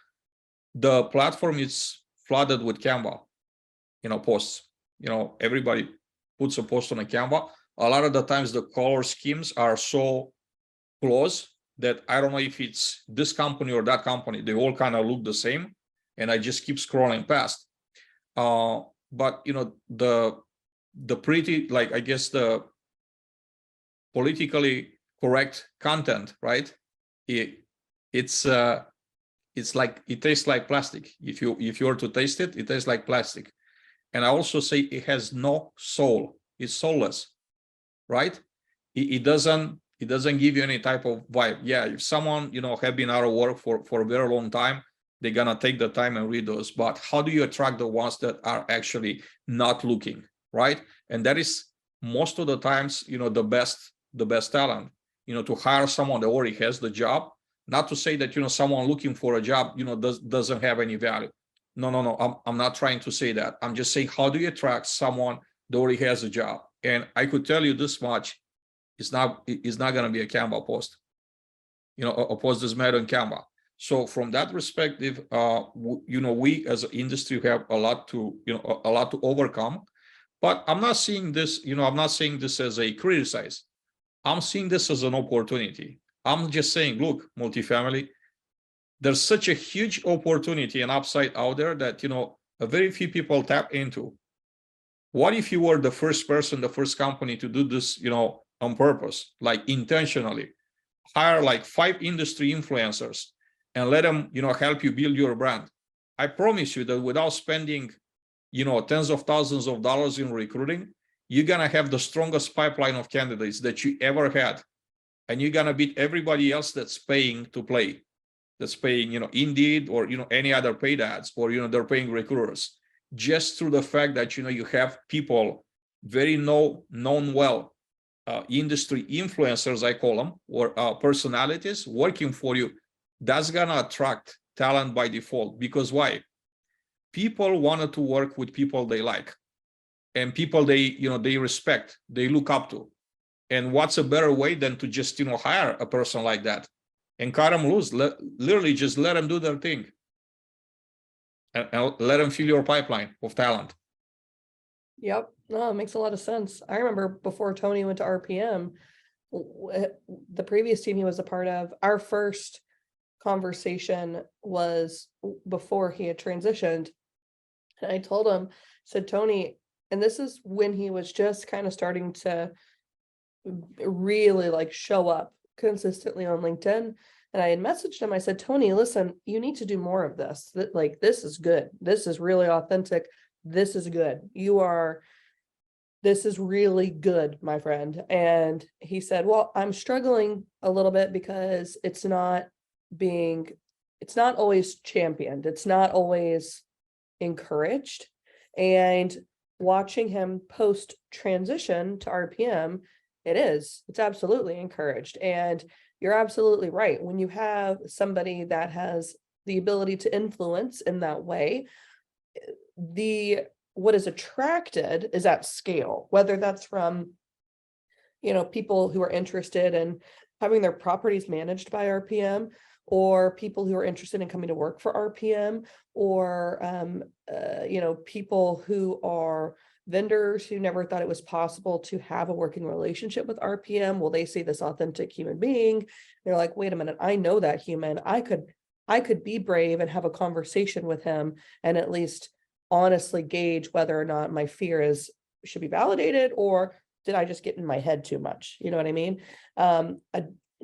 the platform is flooded with Canva, posts. Everybody puts a post on a Canva. A lot of the times the color schemes are so close that I don't know if it's this company or that company. They all kind of look the same, and I just keep scrolling past. But the pretty, like, I guess the politically correct content, right? It's like, it tastes like plastic. If you were to taste it, it tastes like plastic. And I also say it has no soul. It's soulless, right? It doesn't give you any type of vibe. Yeah, if someone have been out of work for a very long time, they're gonna take the time and read those. But how do you attract the ones that are actually not looking, right? And that is most of the times the best talent. To hire someone that already has the job, Not to say that, someone looking for a job, doesn't have any value. No. I'm not trying to say that. I'm just saying, how do you attract someone that already has a job? And I could tell you this much: it's not going to be a Canva post. A post is made on Canva. So from that perspective, we as an industry have a lot to overcome. But I'm not seeing this, I'm not saying this as a criticize. I'm seeing this as an opportunity. I'm just saying, look, multifamily, there's such a huge opportunity and upside out there that, a very few people tap into. What if you were the first person, the first company to do this, on purpose, like intentionally? Hire like 5 industry influencers and let them, help you build your brand. I promise you that without spending, tens of thousands of dollars in recruiting, you're going to have the strongest pipeline of candidates that you ever had. And you're going to beat everybody else that's paying to play, that's paying, Indeed or, any other paid ads, or, they're paying recruiters, just through the fact that, you have people very known well, industry influencers, I call them, or personalities working for you. That's going to attract talent by default. Because why? People wanted to work with people they like, and people they respect, they look up to. And what's a better way than to just, hire a person like that and cut them loose? Literally just let them do their thing, and let them fill your pipeline of talent. Yep. No, it makes a lot of sense. I remember before Tony went to RPM, the previous team he was a part of, our first conversation was before he had transitioned. And I told him, said, Tony, and this is when he was just kind of starting to really like show up consistently on LinkedIn. And I had messaged him. I said, Tony, listen, you need to do more of this. Like, this is good. This is really authentic. This is good. This is really good, my friend. And he said, well, I'm struggling a little bit because it's not always championed. It's not always encouraged. And watching him post transition to RPM, it's absolutely encouraged. And you're absolutely right. When you have somebody that has the ability to influence in that way, what is attracted is at scale, whether that's from, people who are interested in having their properties managed by RPM, or people who are interested in coming to work for RPM, or, people who are vendors who never thought it was possible to have a working relationship with RPM. Well, they see this authentic human being. They're like, wait a minute, I know that human. I could be brave and have a conversation with him and at least honestly gauge whether or not my fear should be validated, or did I just get in my head too much? You know what I mean? A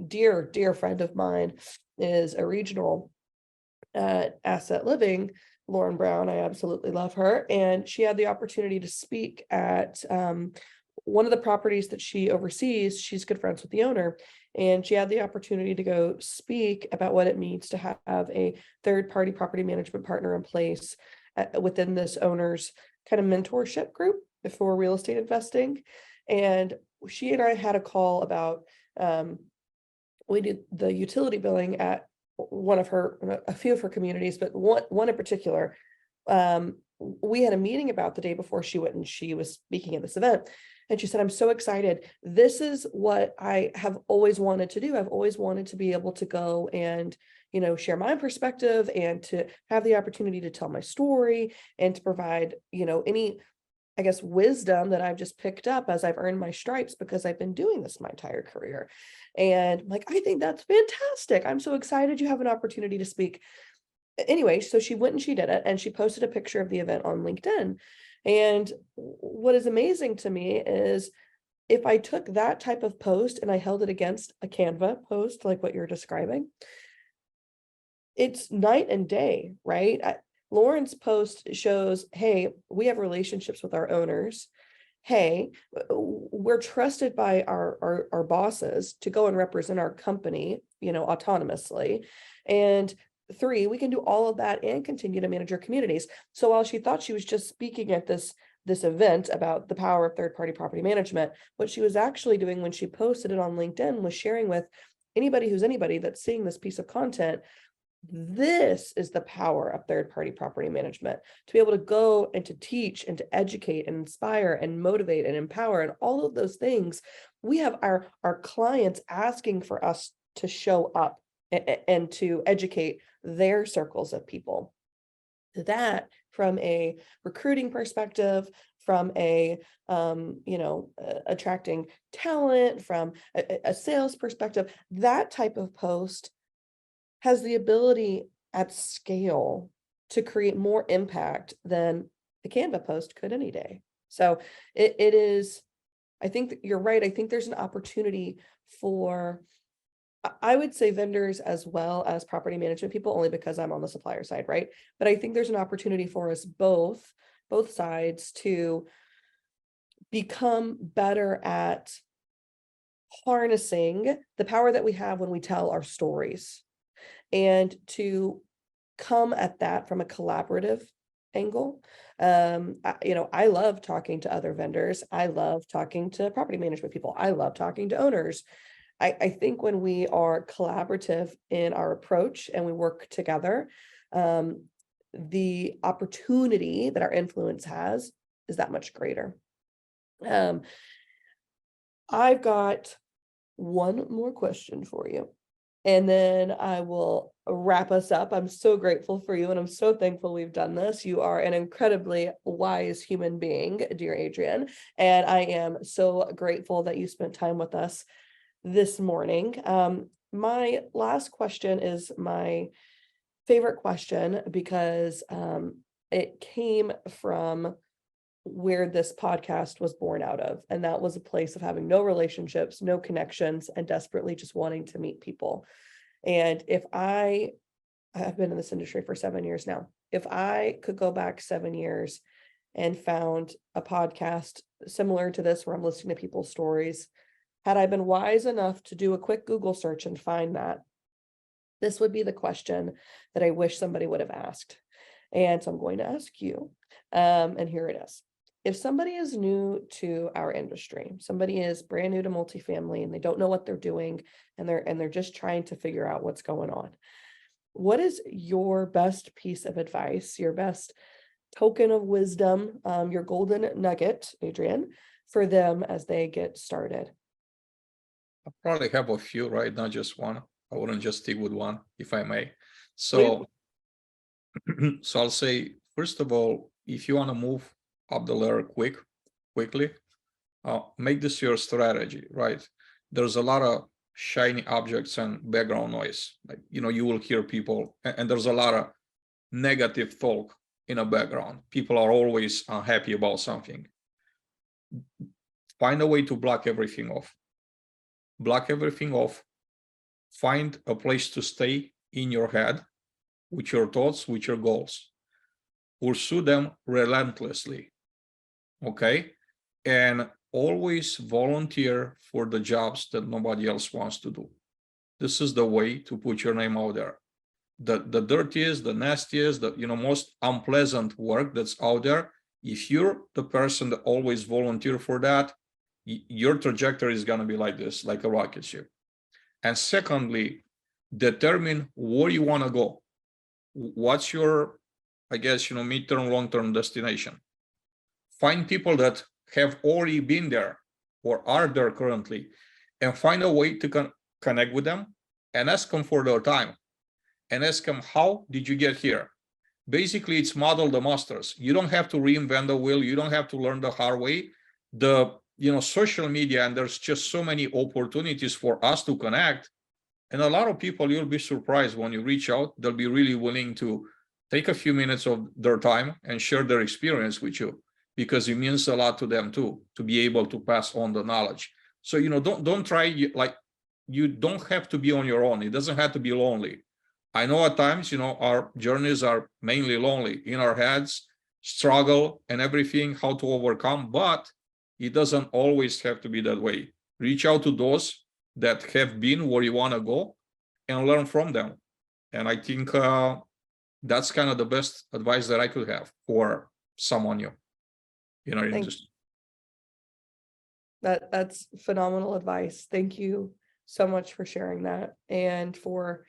dear friend of mine is a regional at Asset Living, Lauren Brown. I absolutely love her. And she had the opportunity to speak at one of the properties that she oversees. She's good friends with the owner. And she had the opportunity to go speak about what it means to have a third-party property management partner in place within this owner's kind of mentorship group for real estate investing. And she and I had a call about, we did the utility billing at a few of her communities, but one in particular. We had a meeting about the day before she went, and she was speaking at this event. And she said, I'm so excited. This is what I have always wanted to do. I've always wanted to be able to go and, share my perspective and to have the opportunity to tell my story and to provide, any, I guess, wisdom that I've just picked up as I've earned my stripes because I've been doing this my entire career. And I'm like, I think that's fantastic. I'm so excited you have an opportunity to speak. Anyway, so she went and she did it, and she posted a picture of the event on LinkedIn. And what is amazing to me is if I took that type of post and I held it against a Canva post, like what you're describing, it's night and day, right? Lauren's post shows, hey, we have relationships with our owners. Hey, we're trusted by our bosses to go and represent our company, autonomously. And 3, we can do all of that and continue to manage our communities. So while she thought she was just speaking at this event about the power of third-party property management, what she was actually doing when she posted it on LinkedIn was sharing with anybody who's anybody that's seeing this piece of content, this is the power of third-party property management, to be able to go and to teach and to educate and inspire and motivate and empower and all of those things. We have our clients asking for us to show up and to educate their circles of people. That, from a recruiting perspective, from a attracting talent, from a sales perspective, that type of post has the ability at scale to create more impact than the Canva post could any day. So it is, I think you're right. I think there's an opportunity for, I would say, vendors as well as property management people, only because I'm on the supplier side, right? But I think there's an opportunity for us both sides to become better at harnessing the power that we have when we tell our stories, and to come at that from a collaborative angle. I love talking to other vendors. I love talking to property management people. I love talking to owners. I think when we are collaborative in our approach and we work together, the opportunity that our influence has is that much greater. I've got one more question for you, and then I will wrap us up. I'm so grateful for you, and I'm so thankful we've done this. You are an incredibly wise human being, dear Adrian, and I am so grateful that you spent time with us this morning. My last question is my favorite question, because it came from where this podcast was born out of, and that was a place of having no relationships, no connections, and desperately just wanting to meet people. And if I have been in this industry for 7 years now, if I could go back 7 years and found a podcast similar to this, where I'm listening to people's stories, had I been wise enough to do a quick Google search and find that, this would be the question that I wish somebody would have asked. And so I'm going to ask you, and here it is. If somebody is new to our industry, somebody is brand new to multifamily and they don't know what they're doing, and they're just trying to figure out what's going on, what is your best piece of advice, your best token of wisdom, your golden nugget, Adrian, for them as they get started? I probably have a few, right? Not just one. I wouldn't just stick with one, if I may. So, so I'll say, first of all, if you want to move up the ladder quickly, make this your strategy, right? There's a lot of shiny objects and background noise. Like, you will hear people, and there's a lot of negative talk in the background. People are always unhappy about something. Find a way to block everything off. Block everything off. Find a place to stay in your head with your thoughts, with your goals. Pursue them relentlessly. Okay? And always volunteer for the jobs that nobody else wants to do. This is the way to put your name out there. The dirtiest, the nastiest, the most unpleasant work that's out there, if you're the person that always volunteer for that, your trajectory is going to be like this, like a rocket ship. And secondly, determine where you want to go. What's your, I guess, midterm, long-term destination. Find people that have already been there or are there currently, and find a way to connect with them and ask them for their time, and ask them, how did you get here? Basically, it's model the masters. You don't have to reinvent the wheel. You don't have to learn the hard way. Social media, and there's just so many opportunities for us to connect. And a lot of people, you'll be surprised when you reach out, they'll be really willing to take a few minutes of their time and share their experience with you, because it means a lot to them too, to be able to pass on the knowledge. So, don't try, like, you don't have to be on your own. It doesn't have to be lonely. I know at times, our journeys are mainly lonely in our heads, struggle and everything, how to overcome, but it doesn't always have to be that way. Reach out to those that have been where you want to go and learn from them. And I think that's kind of the best advice that I could have for someone new in our industry. That's phenomenal advice. Thank you so much for sharing that and for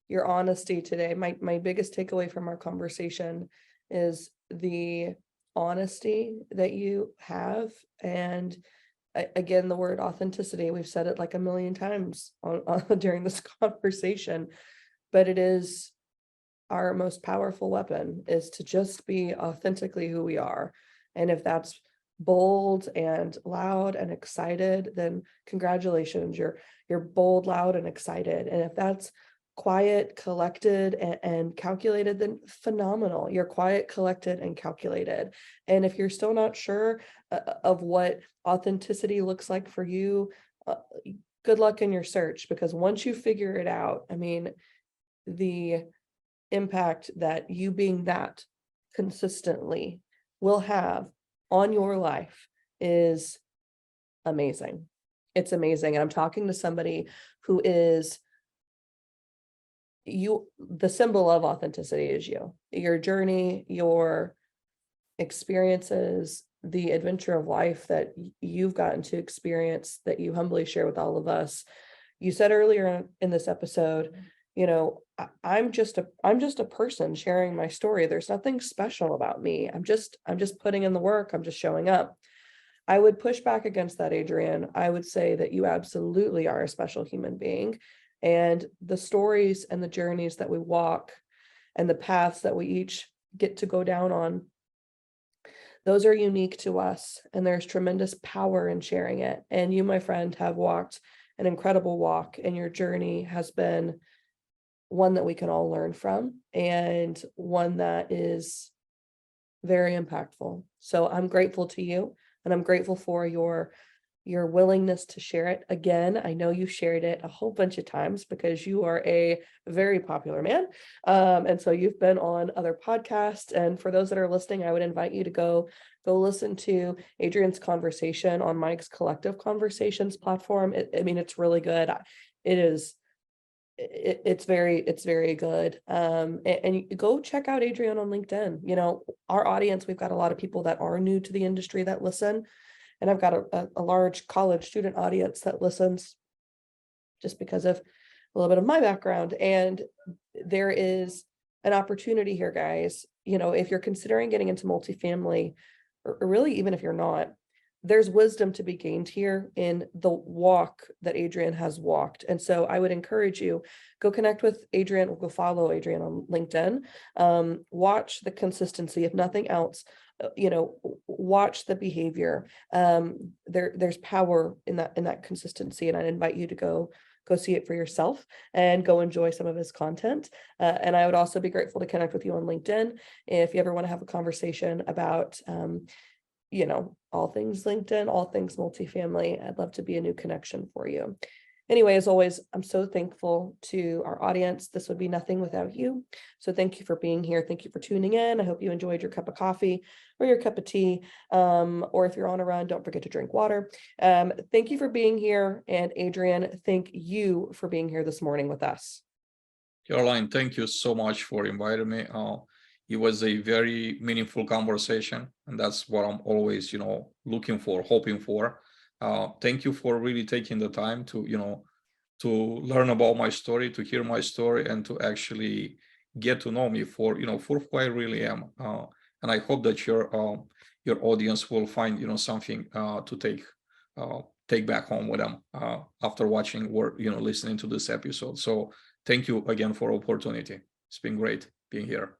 your honesty today. My biggest takeaway from our conversation is the honesty that you have. And again, the word authenticity, we've said it like a million times during this conversation, but it is our most powerful weapon, is to just be authentically who we are. And if that's bold and loud and excited, then congratulations, you're bold, loud, and excited. And if that's quiet, collected, and calculated, then phenomenal. You're quiet, collected, and calculated. And if you're still not sure of what authenticity looks like for you, good luck in your search, because once you figure it out, I mean, the impact that you being that consistently will have on your life is amazing. It's amazing. And I'm talking to somebody who is the symbol of authenticity is you, your journey, your experiences, the adventure of life that you've gotten to experience, that you humbly share with all of us. You said earlier in this episode, you know, I'm just a person sharing my story. There's nothing special about me. I'm just putting in the work. I'm just showing up. I would push back against that, Adrian. I would say that you absolutely are a special human being. And the stories and the journeys that we walk and the paths that we each get to go down on, those are unique to us. And there's tremendous power in sharing it. And you, my friend, have walked an incredible walk, and your journey has been one that we can all learn from, and one that is very impactful. So I'm grateful to you, and I'm grateful for your willingness to share it. Again, I know you shared it a whole bunch of times because you are a very popular man. And so you've been on other podcasts. And for those that are listening, I would invite you to go listen to Adrian's conversation on Mike's Collective Conversations platform. I mean, it's really good. It is. It's very good. And you go check out Adrian on LinkedIn. You know, our audience, we've got a lot of people that are new to the industry that listen. And I've got a large college student audience that listens just because of a little bit of my background. And there is an opportunity here, guys. You know, if you're considering getting into multifamily, or really even if you're not, there's wisdom to be gained here in the walk that Adrian has walked. And so I would encourage you, go connect with Adrian, or go follow Adrian on LinkedIn. Watch the consistency, if nothing else. You know, watch the behavior. There's power in that consistency, and I'd invite you to go see it for yourself and go enjoy some of his content. And I would also be grateful to connect with you on LinkedIn if you ever want to have a conversation about you know, all things LinkedIn, all things multifamily. I'd love to be a new connection for you. Anyway, as always, I'm so thankful to our audience. This would be nothing without you. So thank you for being here. Thank you for tuning in. I hope you enjoyed your cup of coffee or your cup of tea. Or if you're on a run, don't forget to drink water. Thank you for being here. And Adrian, thank you for being here this morning with us. Caroline, thank you so much for inviting me. It was a very meaningful conversation, and that's what I'm always, looking for, hoping for. Thank you for really taking the time to, to learn about my story, to hear my story, and to actually get to know me for who I really am. And I hope that your audience will find, something to take back home with them after watching or listening to this episode. So thank you again for opportunity. It's been great being here.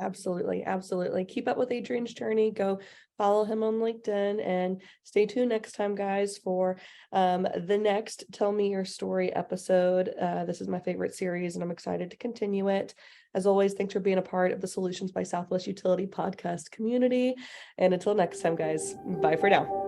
Absolutely. Absolutely. Keep up with Adrian's journey. Go follow him on LinkedIn, and stay tuned next time, guys, for the next Tell Me Your Story episode. This is my favorite series, and I'm excited to continue it. As always, thanks for being a part of the Solutions by Southwest Utility podcast community. And until next time, guys, bye for now.